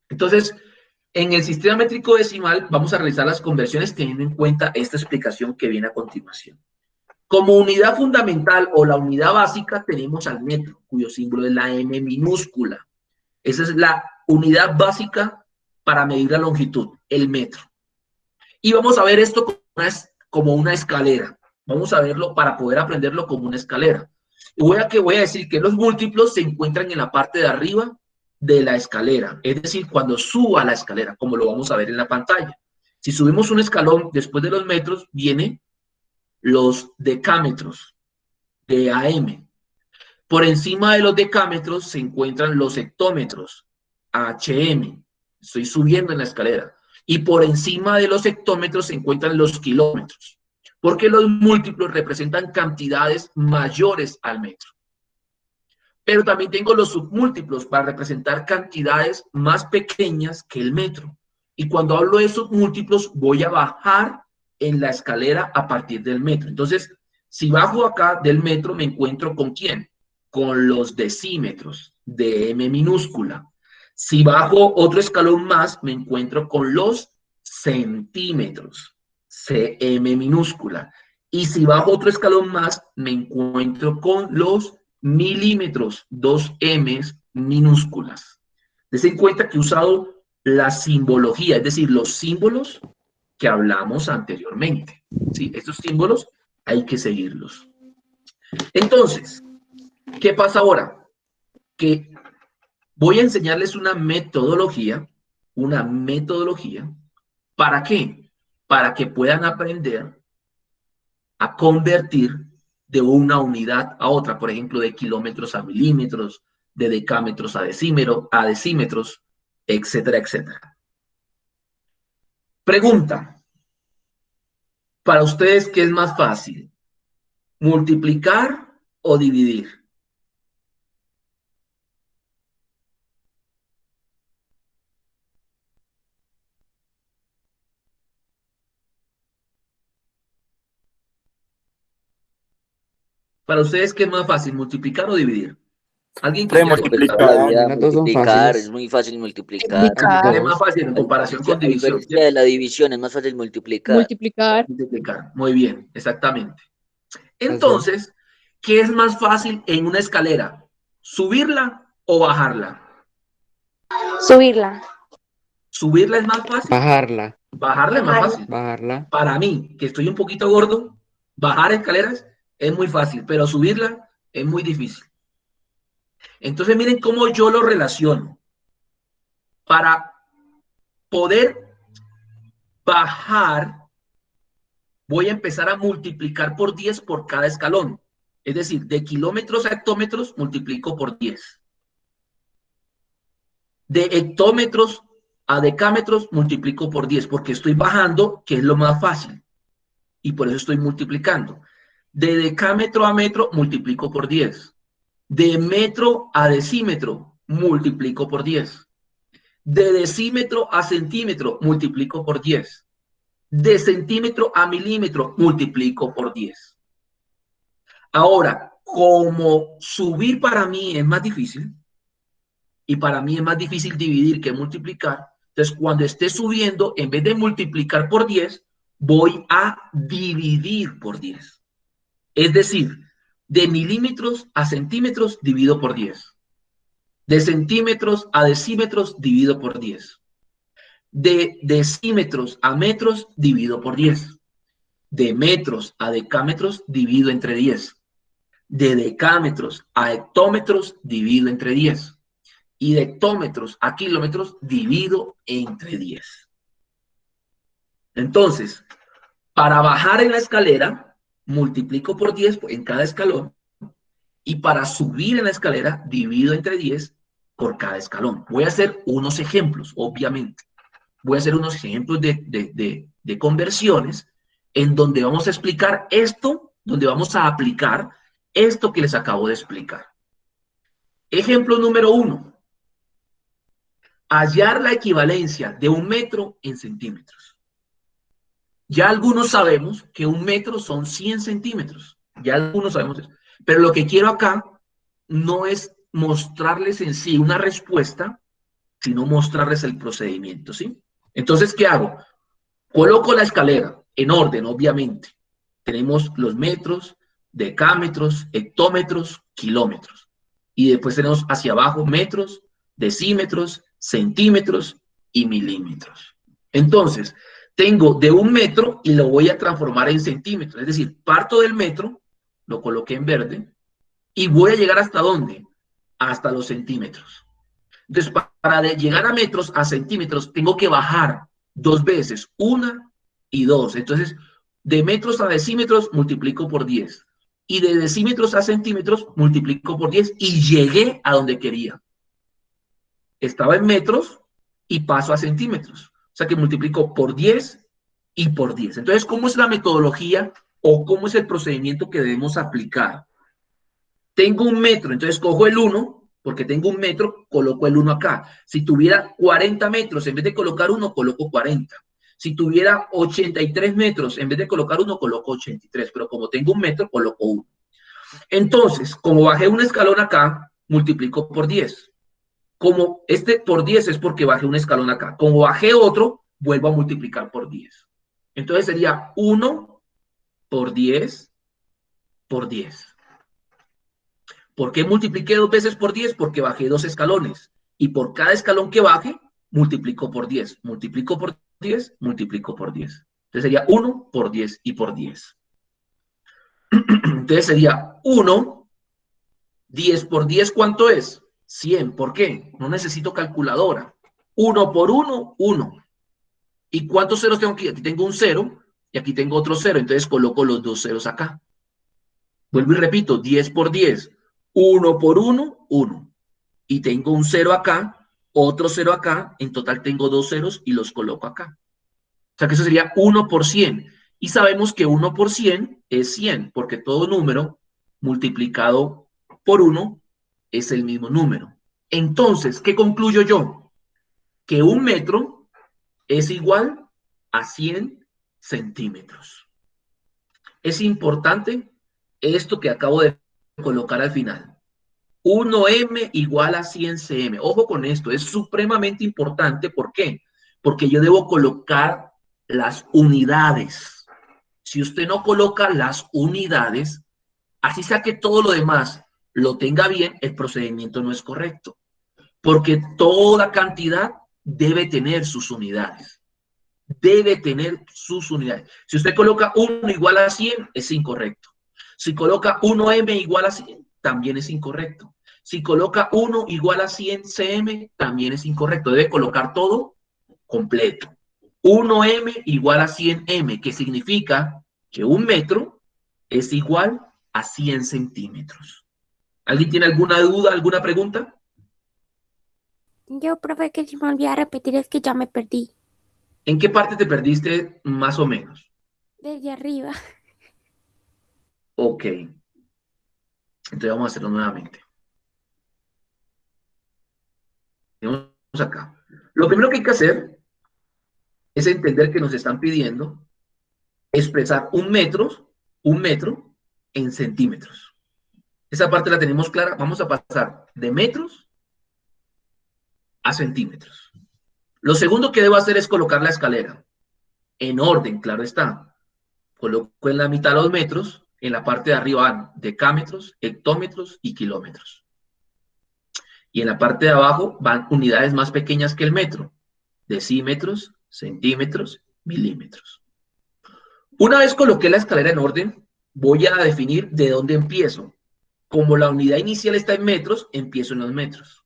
Entonces, en el sistema métrico decimal vamos a realizar las conversiones teniendo en cuenta esta explicación que viene a continuación. Como unidad fundamental o la unidad básica tenemos al metro, cuyo símbolo es la M minúscula. Esa es la unidad básica para medir la longitud, el metro. Y vamos a ver esto como una escalera. Vamos a verlo para poder aprenderlo como una escalera. Y voy a decir que los múltiplos se encuentran en la parte de arriba de la escalera. Es decir, cuando suba la escalera, como lo vamos a ver en la pantalla. Si subimos un escalón después de los metros, vienen los decámetros de AM. Por encima de los decámetros se encuentran los hectómetros, HM. Estoy subiendo en la escalera. Y por encima de los hectómetros se encuentran los kilómetros, porque los múltiplos representan cantidades mayores al metro. Pero también tengo los submúltiplos para representar cantidades más pequeñas que el metro. Y cuando hablo de submúltiplos, voy a bajar en la escalera a partir del metro. Entonces, si bajo acá del metro, me encuentro ¿con quién? Con los decímetros de M minúscula. Si bajo otro escalón más, me encuentro con los centímetros, CM minúscula. Y si bajo otro escalón más, me encuentro con los milímetros, 2M minúsculas. Dense en cuenta que he usado la simbología, es decir, los símbolos que hablamos anteriormente. ¿Sí? Estos símbolos hay que seguirlos. Entonces, ¿qué pasa ahora? Que voy a enseñarles una metodología. ¿Para qué? Para que puedan aprender a convertir de una unidad a otra, por ejemplo, de kilómetros a milímetros, de decámetros a decímetros, etcétera, etcétera. Pregunta, para ustedes, ¿qué es más fácil? ¿Multiplicar o dividir? Para ustedes, ¿qué es más fácil? ¿Multiplicar o dividir? ¿Alguien que quiera multiplicar. contestar? La vida, Las dos son multiplicar, fáciles. es muy fácil multiplicar. Multiplicar. Es más fácil en comparación con A división. diferencia de la división, es más fácil multiplicar. Multiplicar. Muy bien, exactamente. Entonces, ¿qué es más fácil en una escalera? ¿Subirla o bajarla? Subirla. ¿Subirla es más fácil? Bajarla. Bajarla es más fácil. Bajarla. Para mí, que estoy un poquito gordo, bajar escaleras es muy fácil, pero subirla es muy difícil. Entonces, miren cómo yo lo relaciono. Para poder bajar, voy a empezar a multiplicar por 10 por cada escalón. Es decir, de kilómetros a hectómetros, multiplico por 10. De hectómetros a decámetros, multiplico por 10, porque estoy bajando, que es lo más fácil. Y por eso estoy multiplicando. De decámetro a metro, multiplico por 10. De metro a decímetro, multiplico por 10. De decímetro a centímetro, multiplico por 10. De centímetro a milímetro, multiplico por 10. Ahora, como subir para mí es más difícil, y para mí es más difícil dividir que multiplicar, entonces cuando esté subiendo, en vez de multiplicar por 10, voy a dividir por 10. Es decir, de milímetros a centímetros, divido por 10. De centímetros a decímetros, divido por 10. De decímetros a metros, divido por 10. De metros a decámetros, divido entre 10. De decámetros a hectómetros, divido entre 10. Y de hectómetros a kilómetros, divido entre 10. Entonces, para bajar en la escalera, multiplico por 10 en cada escalón. Y para subir en la escalera, divido entre 10 por cada escalón. Voy a hacer unos ejemplos, obviamente. Voy a hacer unos ejemplos de conversiones en donde vamos a explicar esto, donde vamos a aplicar esto que les acabo de explicar. Ejemplo número 1. Hallar la equivalencia de 1 metro en centímetros. Ya algunos sabemos que 1 metro son 100 centímetros. Ya algunos sabemos eso. Pero lo que quiero acá no es mostrarles en sí una respuesta, sino mostrarles el procedimiento, ¿sí? Entonces, ¿qué hago? Coloco la escalera en orden, obviamente. Tenemos los metros, decámetros, hectómetros, kilómetros. Y después tenemos hacia abajo metros, decímetros, centímetros y milímetros. Entonces, tengo de 1 metro y lo voy a transformar en centímetros. Es decir, parto del metro, lo coloqué en verde, y voy a llegar ¿hasta dónde? Hasta los centímetros. Entonces, para llegar a metros, a centímetros, tengo que bajar 2 veces, 1 y 2. Entonces, de metros a decímetros, multiplico por 10. Y de decímetros a centímetros, multiplico por 10 y llegué a donde quería. Estaba en metros y paso a centímetros. O sea que multiplico por 10 y por 10. Entonces, ¿cómo es la metodología o cómo es el procedimiento que debemos aplicar? Tengo 1 metro, entonces cojo el 1, porque tengo 1 metro, coloco el 1 acá. Si tuviera 40 metros, en vez de colocar 1, coloco 40. Si tuviera 83 metros, en vez de colocar 1, coloco 83. Pero como tengo 1 metro, coloco 1. Entonces, como bajé un escalón acá, multiplico por 10. Como este por 10 es porque bajé un escalón acá. Como bajé otro, vuelvo a multiplicar por 10. Entonces sería 1 por 10 por 10. ¿Por qué multipliqué 2 veces por 10? Porque bajé 2 escalones. Y por cada escalón que baje, multiplico por 10. Multiplico por 10, multiplico por 10. Entonces sería 1 por 10 y por 10. Entonces sería 1, 10 por 10, ¿cuánto es? 100. ¿Por qué? No necesito calculadora. 1 por 1, 1. ¿Y cuántos ceros tengo aquí? Aquí tengo un 0 y aquí tengo otro 0. Entonces coloco los 2 ceros acá. Vuelvo y repito, 10 por 10. 1 por 1, 1. Y tengo un 0 acá, otro 0 acá. En total tengo 2 ceros y los coloco acá. O sea que eso sería 1 por 100. Y sabemos que 1 por 100 es 100, porque todo número multiplicado por 1 es el mismo número. Entonces, ¿qué concluyo yo? Que 1 metro es igual a 100 centímetros. Es importante esto que acabo de colocar al final. 1M igual a 100 cm. Ojo con esto, es supremamente importante. ¿Por qué? Porque yo debo colocar las unidades. Si usted no coloca las unidades, así sea que todo lo demás lo tenga bien, el procedimiento no es correcto. Porque toda cantidad debe tener sus unidades. Debe tener sus unidades. Si usted coloca 1 igual a 100, es incorrecto. Si coloca 1M igual a 100, también es incorrecto. Si coloca 1 igual a 100 cm, también es incorrecto. Debe colocar todo completo. 1M igual a 100M, que significa que 1 metro es igual a 100 centímetros. ¿Alguien tiene alguna duda, alguna pregunta? Yo, profe, que si me olvidé repetir es que ya me perdí. ¿En qué parte te perdiste más o menos? Desde arriba. Ok. Entonces vamos a hacerlo nuevamente. Tenemos acá. Lo primero que hay que hacer es entender que nos están pidiendo expresar 1 metro en centímetros. Esa parte la tenemos clara. Vamos a pasar de metros a centímetros. Lo segundo que debo hacer es colocar la escalera. En orden, claro está. Coloco en la mitad los metros. En la parte de arriba van decámetros, hectómetros y kilómetros. Y en la parte de abajo van unidades más pequeñas que el metro. Decímetros, centímetros, milímetros. Una vez coloqué la escalera en orden, voy a definir de dónde empiezo. Como la unidad inicial está en metros, empiezo en los metros.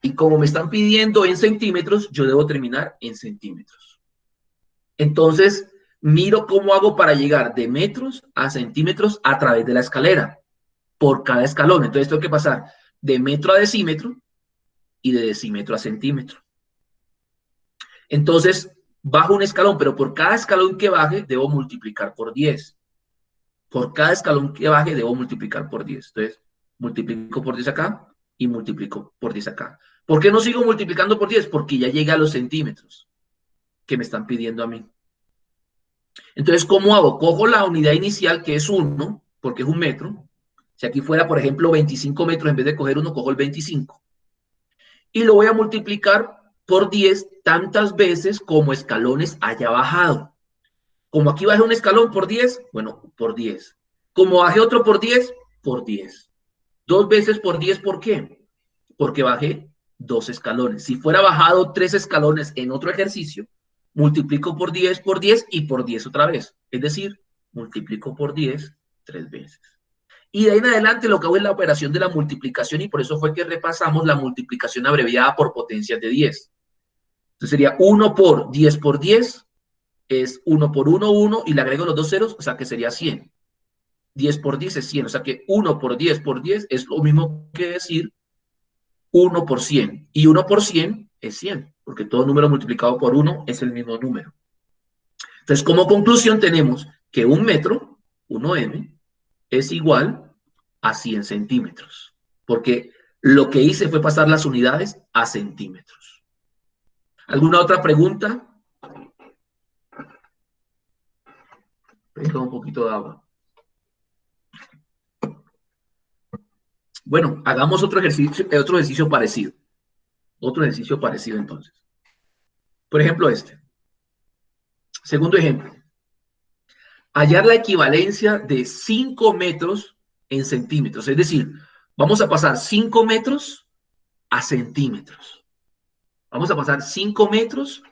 Y como me están pidiendo en centímetros, yo debo terminar en centímetros. Entonces, miro cómo hago para llegar de metros a centímetros a través de la escalera, por cada escalón. Entonces tengo que pasar de metro a decímetro y de decímetro a centímetro. Entonces, bajo un escalón, pero por cada escalón que baje, debo multiplicar por 10. Por cada escalón que baje, debo multiplicar por 10. Entonces, multiplico por 10 acá y multiplico por 10 acá. ¿Por qué no sigo multiplicando por 10? Porque ya llegué a los centímetros que me están pidiendo a mí. Entonces, ¿cómo hago? Cojo la unidad inicial, que es 1, porque es un metro. Si aquí fuera, por ejemplo, 25 metros, en vez de coger 1, cojo el 25. Y lo voy a multiplicar por 10 tantas veces como escalones haya bajado. Como aquí bajé un escalón por 10, bueno, por 10. Como bajé otro por 10, por 10. 2 veces por 10, ¿por qué? Porque bajé 2 escalones. Si fuera bajado 3 escalones en otro ejercicio, multiplico por 10 y por 10 otra vez. Es decir, multiplico por 10 3 veces. Y de ahí en adelante lo que hago es la operación de la multiplicación, y por eso fue que repasamos la multiplicación abreviada por potencias de 10. Entonces sería 1 por 10 es 1 por 1, 1, y le agrego los dos ceros, o sea que sería 100. 10 por 10 es 100, o sea que 1 por 10 es lo mismo que decir 1 por 100. Y 1 por 100 es 100, porque todo número multiplicado por 1 es el mismo número. Entonces, como conclusión tenemos que un metro, 1m, es igual a 100 centímetros, porque lo que hice fue pasar las unidades a centímetros. ¿Alguna otra pregunta? Tengo un poquito de agua. Bueno, hagamos otro ejercicio parecido. Otro ejercicio parecido entonces. Por ejemplo, este. Segundo ejemplo. Hallar la equivalencia de 5 metros en centímetros. Es decir, vamos a pasar 5 metros a centímetros. Vamos a pasar 5 metros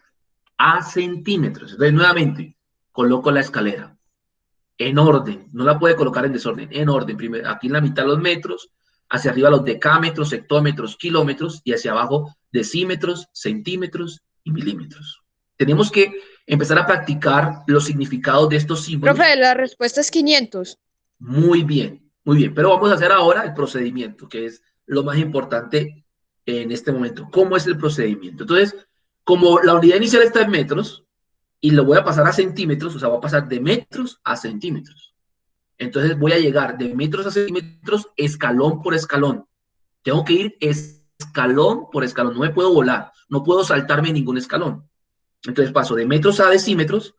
a centímetros. Entonces, nuevamente, coloco la escalera en orden. No la puede colocar en desorden, en orden. Primero, aquí en la mitad los metros, hacia arriba los decámetros, hectómetros, kilómetros, y hacia abajo decímetros, centímetros y milímetros. Tenemos que empezar a practicar los significados de estos símbolos. Profe, la respuesta es 500. Muy bien, muy bien. Pero vamos a hacer ahora el procedimiento, que es lo más importante en este momento. ¿Cómo es el procedimiento? Entonces, como la unidad inicial está en metros y lo voy a pasar a centímetros, o sea, voy a pasar de metros a centímetros. Entonces voy a llegar de metros a centímetros escalón por escalón. Tengo que ir escalón por escalón. No me puedo volar, no puedo saltarme ningún escalón. Entonces paso de metros a decímetros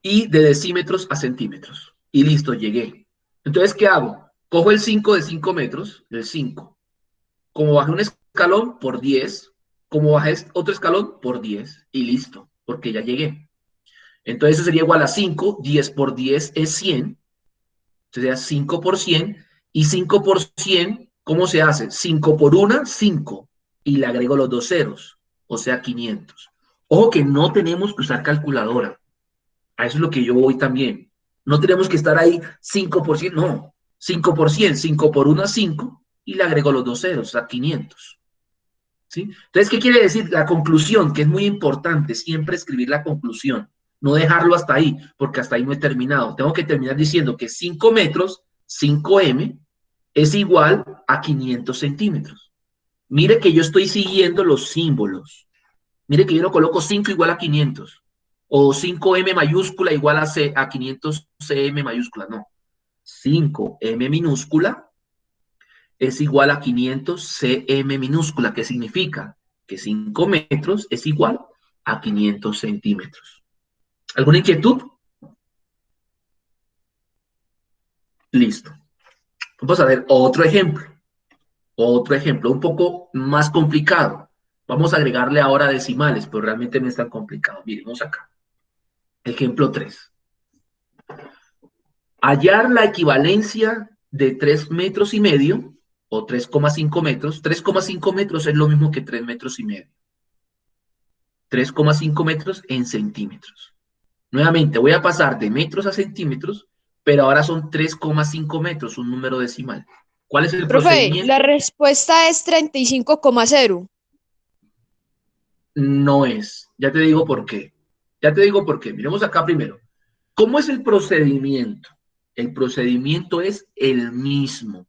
y de decímetros a centímetros. Y listo, llegué. Entonces, ¿qué hago? Cojo el 5 de 5 metros, el 5. Como bajé un escalón, por 10. Como bajé otro escalón, por 10. Y listo, porque ya llegué. Entonces eso sería igual a 5. 10 por 10 es 100. Entonces sería 5 por 100. Y 5 por 100, ¿cómo se hace? 5 por 1, 5. Y le agrego los dos ceros, o sea, 500. Ojo que no tenemos que usar calculadora. A eso es lo que yo voy también. No tenemos que estar ahí 5 por 100, no. 5 por 100, 5 por 1, 5. Y le agrego los dos ceros, o sea, 500. ¿Sí? Entonces, ¿qué quiere decir? La conclusión, que es muy importante, siempre escribir la conclusión. No dejarlo hasta ahí, porque hasta ahí no he terminado. Tengo que terminar diciendo que 5 metros, 5m, es igual a 500 centímetros. Mire que yo estoy siguiendo los símbolos. Mire que yo no coloco 5 igual a 500. O 5m mayúscula igual a 500 cm mayúscula. No. 5m minúscula es igual a 500 cm minúscula. ¿Qué significa? Que 5 metros es igual a 500 centímetros. ¿Alguna inquietud? Listo. Vamos a ver otro ejemplo. Otro ejemplo un poco más complicado. Vamos a agregarle ahora decimales, pero realmente no es tan complicado. Miremos acá. Ejemplo 3. Hallar la equivalencia de 3 metros y medio o 3,5 metros. 3,5 metros es lo mismo que 3 metros y medio. 3,5 metros en centímetros. Nuevamente, voy a pasar de metros a centímetros, pero ahora son 3,5 metros, un número decimal. ¿Cuál es el procedimiento? La respuesta es 35,0. No es. Ya te digo por qué. Ya te digo por qué. Miremos acá primero. ¿Cómo es el procedimiento? El procedimiento es el mismo.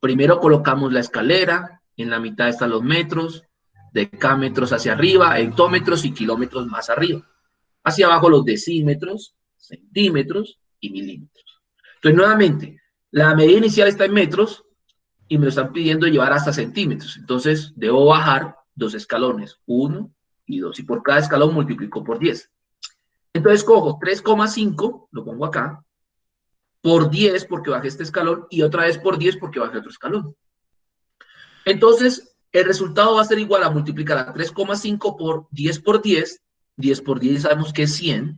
Primero colocamos la escalera, en la mitad están los metros, decámetros hacia arriba, hectómetros y kilómetros más arriba. Hacia abajo los decímetros, centímetros y milímetros. Entonces, nuevamente, la medida inicial está en metros y me lo están pidiendo llevar hasta centímetros. Entonces, debo bajar 2 escalones, 1 y 2. Y por cada escalón multiplico por 10. Entonces cojo 3,5, lo pongo acá, por 10 porque bajé este escalón y otra vez por 10 porque bajé otro escalón. Entonces, el resultado va a ser igual a multiplicar a 3,5 por 10 por 10. 10 por 10 sabemos que es 100.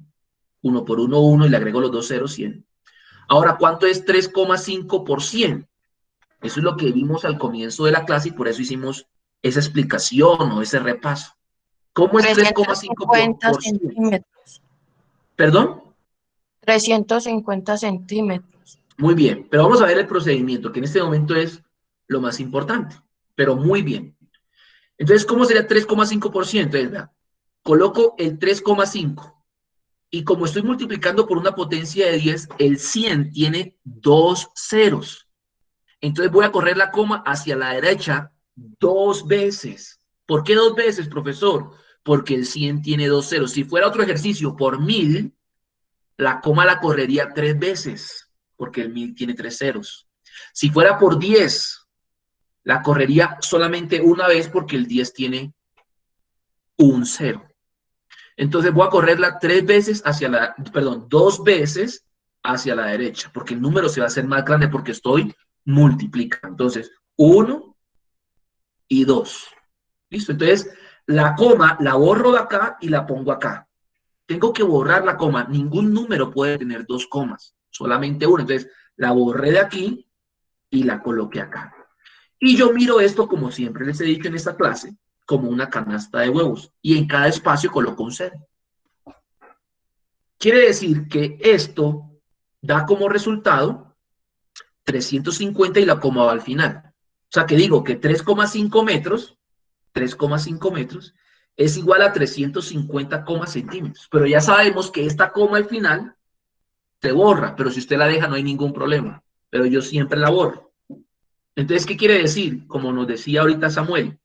1 por 1, 1 y le agrego los dos ceros, 100. Ahora, ¿cuánto es 3,5 por 100? Eso es lo que vimos al comienzo de la clase y por eso hicimos esa explicación o ese repaso. ¿Cómo es 3,5 por 100? centímetros. ¿Perdón? 350 centímetros. Muy bien, pero vamos a ver el procedimiento, que en este momento es lo más importante, pero muy bien. Entonces, ¿cómo sería 3,5%? Entonces, vea, coloco el 3,5 y como estoy multiplicando por una potencia de 10, el 100 tiene dos ceros. Entonces voy a correr la coma hacia la derecha dos veces. ¿Por qué dos veces, profesor? Porque el 100 tiene dos ceros. Si fuera otro ejercicio por 1000, la coma la correría tres veces, porque el 1000 tiene tres ceros. Si fuera por 10, la correría solamente una vez porque el 10 tiene un cero. Entonces voy a correrla tres veces hacia la, perdón, dos veces hacia la derecha, porque el número se va a hacer más grande porque estoy multiplicando. Entonces, 1 y 2. ¿Listo? Entonces, la coma la borro de acá y la pongo acá. Tengo que borrar la coma. Ningún número puede tener dos comas, solamente una. Entonces, la borré de aquí y la coloqué acá. Y yo miro esto, como siempre les he dicho en esta clase, como una canasta de huevos. Y en cada espacio coloco un cero. Quiere decir que esto da como resultado 350 y la coma va al final. O sea que digo que 3,5 metros, 3,5 metros, es igual a 350 centímetros. Pero ya sabemos que esta coma al final se borra, pero si usted la deja no hay ningún problema. Pero yo siempre la borro. Entonces, ¿qué quiere decir? Como nos decía ahorita Samuel,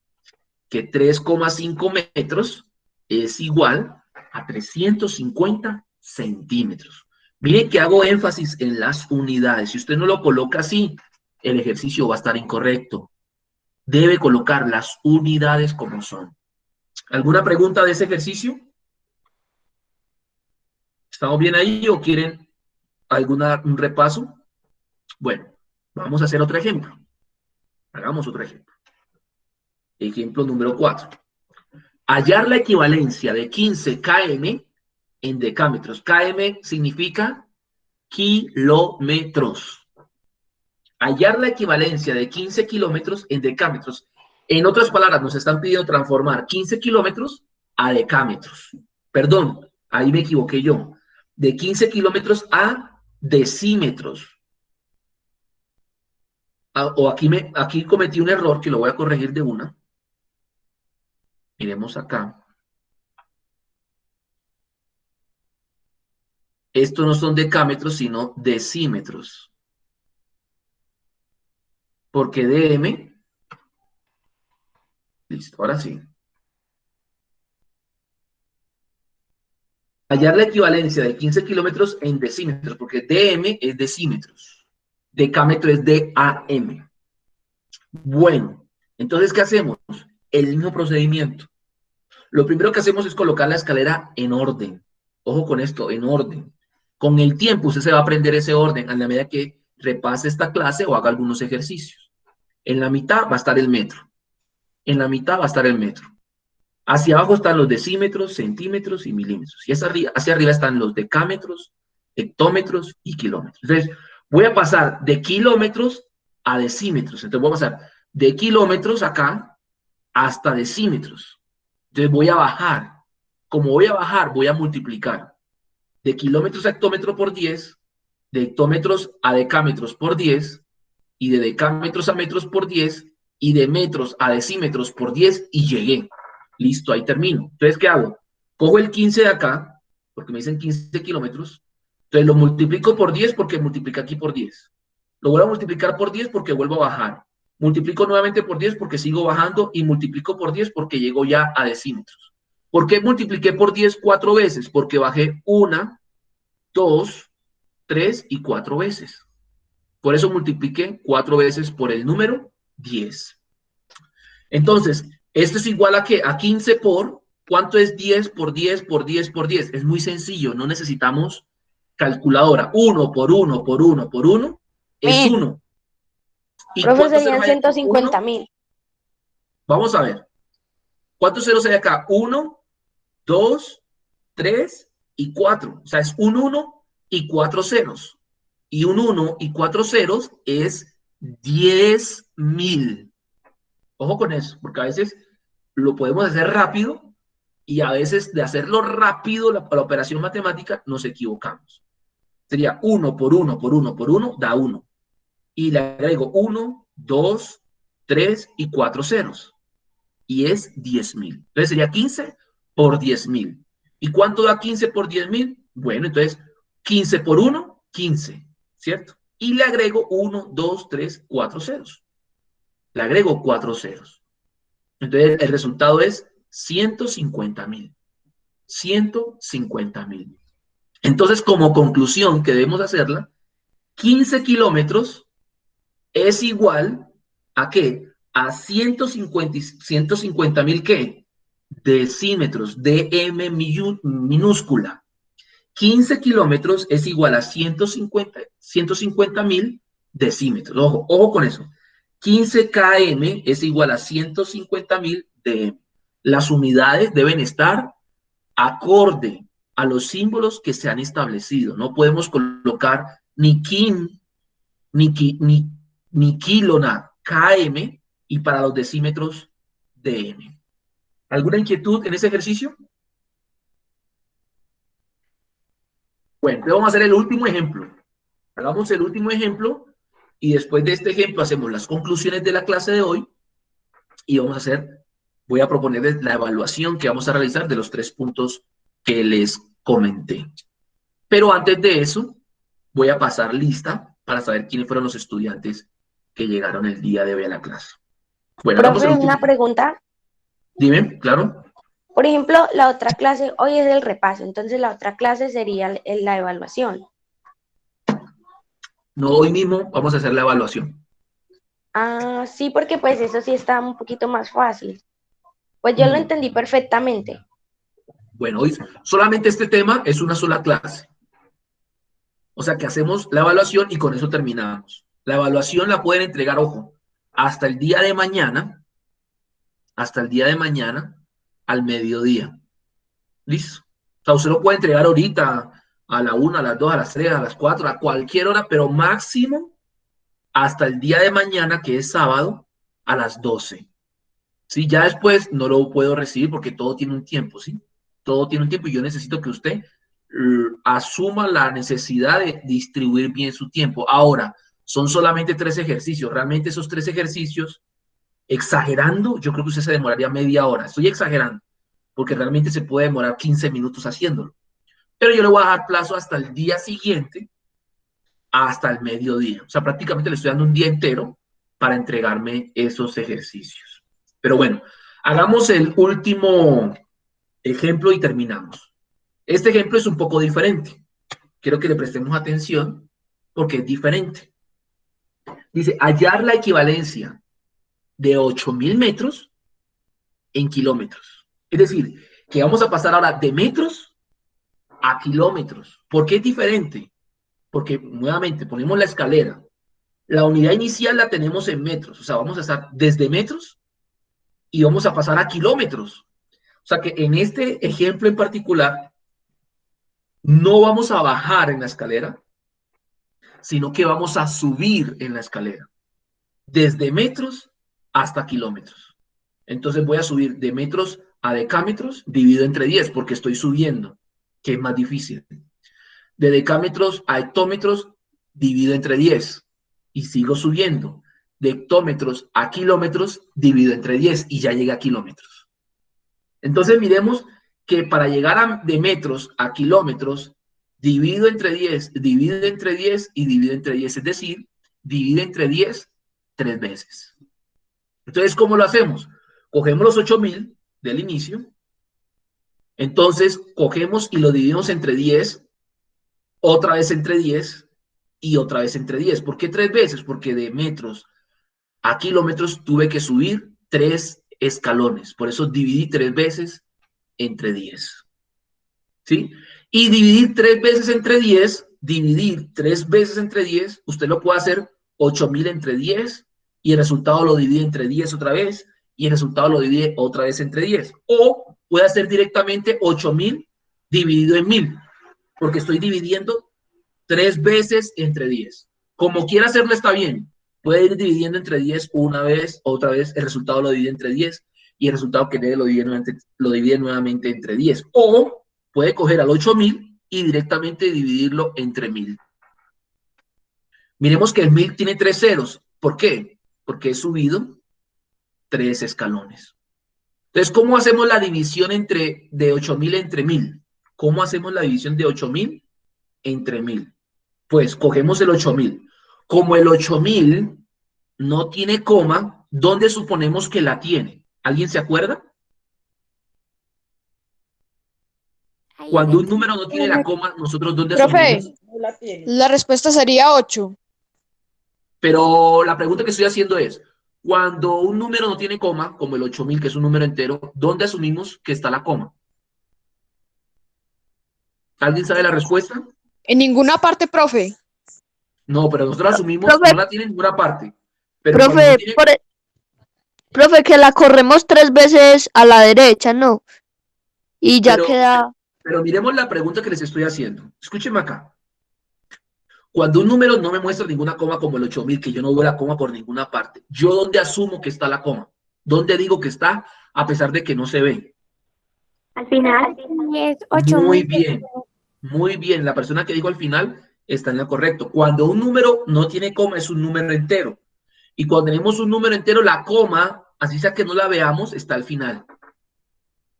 que 3,5 metros es igual a 350 centímetros. Miren que hago énfasis en las unidades. Si usted no lo coloca así, el ejercicio va a estar incorrecto. Debe colocar las unidades como son. ¿Alguna pregunta de ese ejercicio? ¿Estamos bien ahí o quieren un repaso? Bueno, vamos a hacer otro ejemplo. Hagamos otro ejemplo. Ejemplo número 4. Hallar la equivalencia de 15 km en decámetros. km significa kilómetros. Hallar la equivalencia de 15 kilómetros en decámetros. En otras palabras, nos están pidiendo transformar 15 kilómetros a decámetros. Perdón, ahí me equivoqué yo. De 15 kilómetros a decímetros. O aquí cometí un error que lo voy a corregir de una. Miremos acá. Estos no son decámetros, sino decímetros. Porque dm, listo, ahora sí. Hallar la equivalencia de 15 kilómetros en decímetros, porque dm es decímetros. Decámetro es DAM. Bueno, entonces, ¿qué hacemos? El mismo procedimiento. Lo primero que hacemos es colocar la escalera en orden. Ojo con esto, en orden. Con el tiempo usted se va a aprender ese orden a la medida que repase esta clase o haga algunos ejercicios. En la mitad va a estar el metro. En la mitad va a estar el metro. Hacia abajo están los decímetros, centímetros y milímetros. Y hacia arriba están los decámetros, hectómetros y kilómetros. Entonces, voy a pasar de kilómetros a decímetros. Entonces, voy a pasar de kilómetros acá hasta decímetros. Entonces, voy a bajar. Como voy a bajar, voy a multiplicar. De kilómetros a hectómetro por 10, de hectómetros a decámetros por 10, y de decámetros a metros por 10, y de metros a decímetros por 10, y llegué. Listo, ahí termino. Entonces, ¿qué hago? Cojo el 15 de acá, porque me dicen 15 kilómetros, entonces lo multiplico por 10 porque multiplica aquí por 10. Lo vuelvo a multiplicar por 10 porque vuelvo a bajar. Multiplico nuevamente por 10 porque sigo bajando y multiplico por 10 porque llego ya a decímetros. ¿Por qué multipliqué por 10 4 veces? Porque bajé 1, 2, 3 y 4 veces. Por eso multipliqué 4 veces por el número 10. Entonces, esto es igual a ¿qué? A 15 por ¿Cuánto es 10 por 10 por 10 por 10? Es muy sencillo, no necesitamos calculadora. 1 por 1 por 1 por 1 es 1. ¿Y Profe, cuántos serían ceros hay aquí? 150.000. Vamos a ver. ¿Cuántos ceros hay acá? 1, 2, 3 y 4. O sea, es un 1 y 4 ceros. Y un 1 y 4 ceros es 10.000. Ojo con eso, porque a veces lo podemos hacer rápido y a veces de hacerlo rápido la operación matemática nos equivocamos. Sería 1 por 1 por 1 por 1 da 1. Y le agrego 1, 2, 3 y 4 ceros. Y es 10.000. Entonces sería 15 por 10.000. ¿Y cuánto da 15 por 10.000? Bueno, entonces 15 por 1, 15, ¿cierto? Y le agrego 1, 2, 3, 4 ceros. Le agrego 4 ceros. Entonces el resultado es 150.000. 150.000. Entonces, como conclusión que debemos hacerla, 15 kilómetros es igual a ¿qué? A 150.000 ¿qué? Decímetros, dm minúscula. 15 kilómetros es igual a 150.000 decímetros. Ojo, ojo con eso. 15 km es igual a 150.000 dm. Las unidades deben estar acorde a los símbolos que se han establecido. No podemos colocar ni kin, ni kilona, km, y para los decímetros dm. ¿Alguna inquietud en ese ejercicio? Bueno, vamos a hacer el último ejemplo. Hagamos el último ejemplo y después de este ejemplo hacemos las conclusiones de la clase de hoy y voy a proponerles la evaluación que vamos a realizar de los 3 puntos que les comenté. Pero antes de eso, voy a pasar lista para saber quiénes fueron los estudiantes que llegaron el día de hoy a la clase. Bueno, hagamos el Profe, último. una pregunta. Dime, claro. Por ejemplo, la otra clase, hoy es el repaso, entonces la otra clase sería la evaluación. No, hoy mismo vamos a hacer la evaluación. Ah, sí, porque pues eso sí está un poquito más fácil. Pues yo lo entendí perfectamente. Bueno, hoy solamente este tema es una sola clase. O sea que hacemos la evaluación y con eso terminamos. La evaluación la pueden entregar, ojo, hasta el día de mañana, al mediodía. ¿Listo? O sea, usted lo puede entregar ahorita, a la 1, a las 2, a las 3, a las 4, a cualquier hora, pero máximo hasta el día de mañana, que es sábado, a las 12. ¿Sí? Ya después no lo puedo recibir porque todo tiene un tiempo, ¿sí? Todo tiene un tiempo y yo necesito que usted asuma la necesidad de distribuir bien su tiempo. Ahora, son solamente 3 ejercicios. Realmente esos 3 ejercicios, exagerando, yo creo que usted se demoraría media hora. Estoy exagerando, porque realmente se puede demorar 15 minutos haciéndolo. Pero yo le voy a dar plazo hasta el día siguiente, hasta el mediodía. O sea, prácticamente le estoy dando un día entero para entregarme esos ejercicios. Pero bueno, hagamos el último ejemplo y terminamos. Este ejemplo es un poco diferente. Quiero que le prestemos atención porque es diferente. Dice, hallar la equivalencia de 8.000 metros en kilómetros. Es decir, que vamos a pasar ahora de metros a kilómetros. ¿Por qué es diferente? Porque, nuevamente, ponemos la escalera. La unidad inicial la tenemos en metros. O sea, vamos a estar desde metros y vamos a pasar a kilómetros. O sea que en este ejemplo en particular, no vamos a bajar en la escalera, sino que vamos a subir en la escalera. Desde metros hasta kilómetros. Entonces voy a subir de metros a decámetros, divido entre 10, porque estoy subiendo, que es más difícil. De decámetros a hectómetros, divido entre 10 y sigo subiendo. De hectómetros a kilómetros, divido entre 10 y ya llegué a kilómetros. Entonces miremos que para llegar de metros a kilómetros, divido entre 10 y divido entre 10, es decir, divido entre 10 3 veces. Entonces, ¿cómo lo hacemos? Cogemos los 8.000 del inicio, entonces cogemos y lo dividimos entre 10, otra vez entre 10 y otra vez entre 10. ¿Por qué 3 veces? Porque de metros a kilómetros tuve que subir 3 escalones. Por eso dividí 3 veces entre 10. ¿Sí? Y dividir 3 veces entre 10, usted lo puede hacer 8.000 entre 10 y el resultado lo divide entre 10 otra vez y el resultado lo divide otra vez entre 10. O puede hacer directamente 8.000 dividido en 1.000, porque estoy dividiendo 3 veces entre 10. Como quiera hacerlo está bien. Puede ir dividiendo entre 10 una vez, otra vez, el resultado lo divide entre 10 y el resultado que le dé lo divide nuevamente entre 10. O puede coger al 8.000 y directamente dividirlo entre 1.000. Miremos que el 1.000 tiene 3 ceros. ¿Por qué? Porque he subido 3 escalones. Entonces, ¿cómo hacemos la división de 8.000 entre 1.000? ¿Cómo hacemos la división de 8.000 entre 1.000? Pues cogemos el 8.000. Como el 8.000 no tiene coma, ¿dónde suponemos que la tiene? ¿Alguien se acuerda? Ahí Cuando en un número no tiene la coma, ¿nosotros dónde Profe, asumimos? la respuesta sería 8. Pero la pregunta que estoy haciendo es, cuando un número no tiene coma, como el 8.000, que es un número entero, ¿dónde asumimos que está la coma? ¿Alguien sabe la respuesta? En ninguna parte, profe. No, pero nosotros asumimos, Profe, no la tiene en ninguna parte. Pero cuando no tiene... profe, que la corremos 3 veces a la derecha, ¿no? Y ya queda. Pero miremos la pregunta que les estoy haciendo. Escúchenme acá. Cuando un número no me muestra ninguna coma como el 8.000, que yo no veo la coma por ninguna parte, ¿yo dónde asumo que está la coma? ¿Dónde digo que está a pesar de que no se ve? al final es Muy 8.000. bien, muy bien. La persona que dijo al final está en lo correcto. Cuando un número no tiene coma es un número entero. Y cuando tenemos un número entero, la coma, así sea que no la veamos, está al final.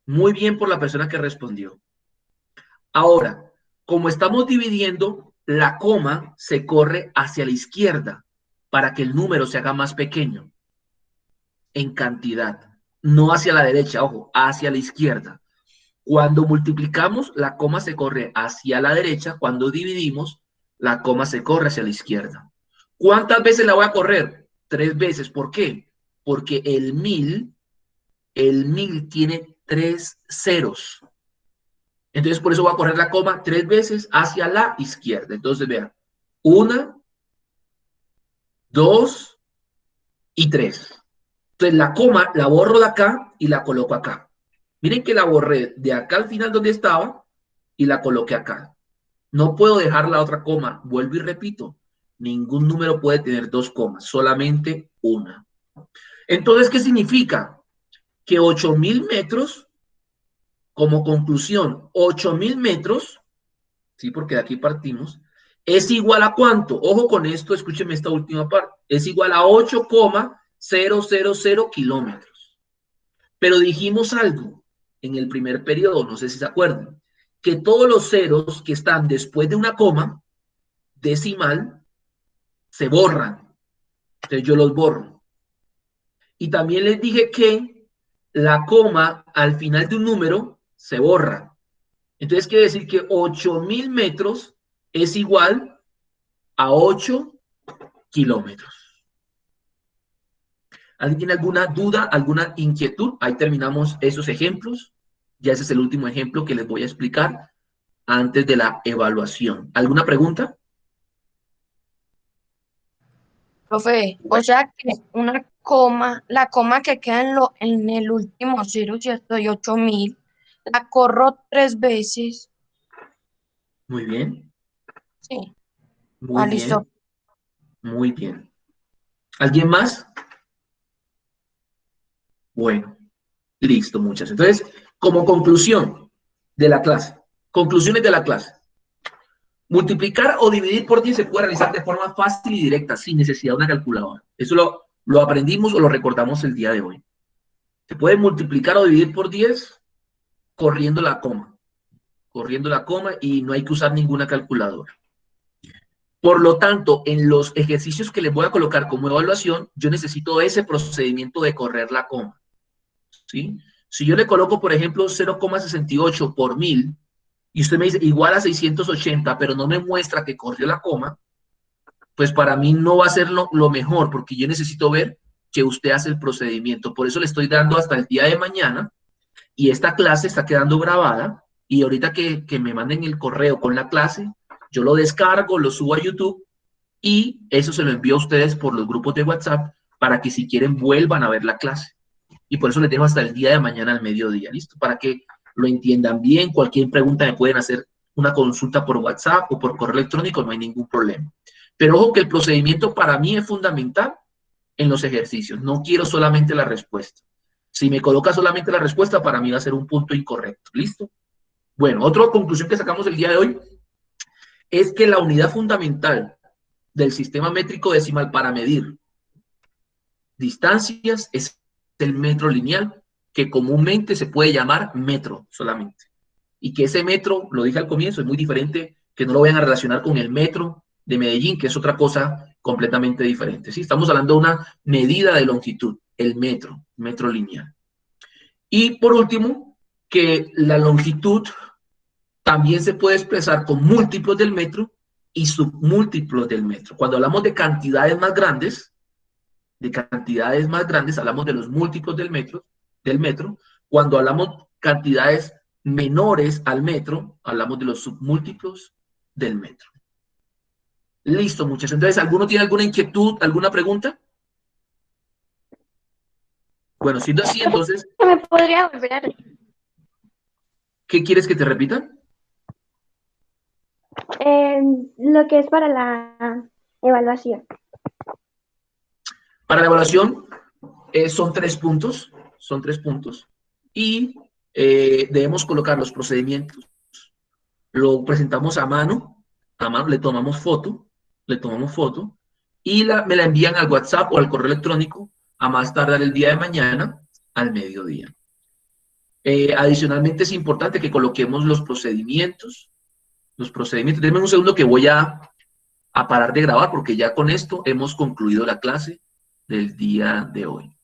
Muy bien por la persona que respondió. Ahora, como estamos dividiendo, la coma se corre hacia la izquierda para que el número se haga más pequeño en cantidad, no hacia la derecha, ojo, hacia la izquierda. Cuando multiplicamos, la coma se corre hacia la derecha. Cuando dividimos, la coma se corre hacia la izquierda. ¿Cuántas veces la voy a correr? 3 veces. ¿Por qué? Porque el 1.000 tiene 3 ceros. Entonces, por eso voy a correr la coma 3 veces hacia la izquierda. Entonces, vean, 1, 2 y 3. Entonces, la coma la borro de acá y la coloco acá. Miren que la borré de acá al final donde estaba y la coloqué acá. No puedo dejar la otra coma. Vuelvo y repito, ningún número puede tener 2 comas, solamente una. Entonces, ¿qué significa? Que 8.000 metros, como conclusión, 8.000 metros, sí, porque de aquí partimos, es igual a ¿cuánto? Ojo con esto, escúcheme esta última parte. Es igual a 8,000 kilómetros. Pero dijimos algo en el primer periodo, no sé si se acuerdan, que todos los ceros que están después de una coma decimal se borran. Entonces yo los borro. Y también les dije que la coma al final de un número se borra. Entonces quiere decir que 8.000 metros es igual a 8 kilómetros. ¿Alguien tiene alguna duda, alguna inquietud? Ahí terminamos esos ejemplos. Ya ese es el último ejemplo que les voy a explicar antes de la evaluación. ¿Alguna pregunta? Profe, o sea que una coma, la coma que queda en el último cero, si estoy 8.000, la corro 3 veces. Muy bien. Sí. Muy bien. Listo. Muy bien. ¿Alguien más? Bueno, listo, muchas. Entonces, como conclusión de la clase, conclusiones de la clase. Multiplicar o dividir por 10 se puede realizar de forma fácil y directa, sin necesidad de una calculadora. Eso lo aprendimos o lo recordamos el día de hoy. Se puede multiplicar o dividir por 10 corriendo la coma. Corriendo la coma y no hay que usar ninguna calculadora. Por lo tanto, en los ejercicios que les voy a colocar como evaluación, yo necesito ese procedimiento de correr la coma. ¿Sí? Si yo le coloco, por ejemplo, 0,68 por 1.000, y usted me dice igual a 680, pero no me muestra que corrió la coma, pues para mí no va a ser lo mejor, porque yo necesito ver que usted hace el procedimiento. Por eso le estoy dando hasta el día de mañana Y esta clase está quedando grabada y ahorita que me manden el correo con la clase, yo lo descargo, lo subo a YouTube y eso se lo envío a ustedes por los grupos de WhatsApp para que si quieren vuelvan a ver la clase. Y por eso les dejo hasta el día de mañana al mediodía, ¿listo? Para que lo entiendan bien. Cualquier pregunta me pueden hacer una consulta por WhatsApp o por correo electrónico, no hay ningún problema. Pero ojo que el procedimiento para mí es fundamental en los ejercicios. No quiero solamente la respuesta. Si me coloca solamente la respuesta, para mí va a ser un punto incorrecto. ¿Listo? Bueno, otra conclusión que sacamos el día de hoy es que la unidad fundamental del sistema métrico decimal para medir distancias es el metro lineal, que comúnmente se puede llamar metro solamente. Y que ese metro, lo dije al comienzo, es muy diferente, que no lo vayan a relacionar con el metro de Medellín, que es otra cosa completamente diferente. ¿Sí? Estamos hablando de una medida de longitud, el metro lineal. Y por último, que la longitud también se puede expresar con múltiplos del metro y submúltiplos del metro. Cuando hablamos de cantidades más grandes, hablamos de los múltiplos del metro. Cuando hablamos cantidades menores al metro, hablamos de los submúltiplos del metro. Listo, muchachos. Entonces, ¿alguno tiene alguna inquietud, alguna pregunta? Bueno, siendo así, entonces, ¿Me podría volver a repetir? ¿qué quieres que te repita? Lo que es para la evaluación. Para la evaluación son 3 puntos, y debemos colocar los procedimientos. Lo presentamos a mano, le tomamos foto, y me la envían al WhatsApp o al correo electrónico a más tardar el día de mañana al mediodía. Adicionalmente es importante que coloquemos los procedimientos. Denme un segundo que voy a parar de grabar porque ya con esto hemos concluido la clase del día de hoy.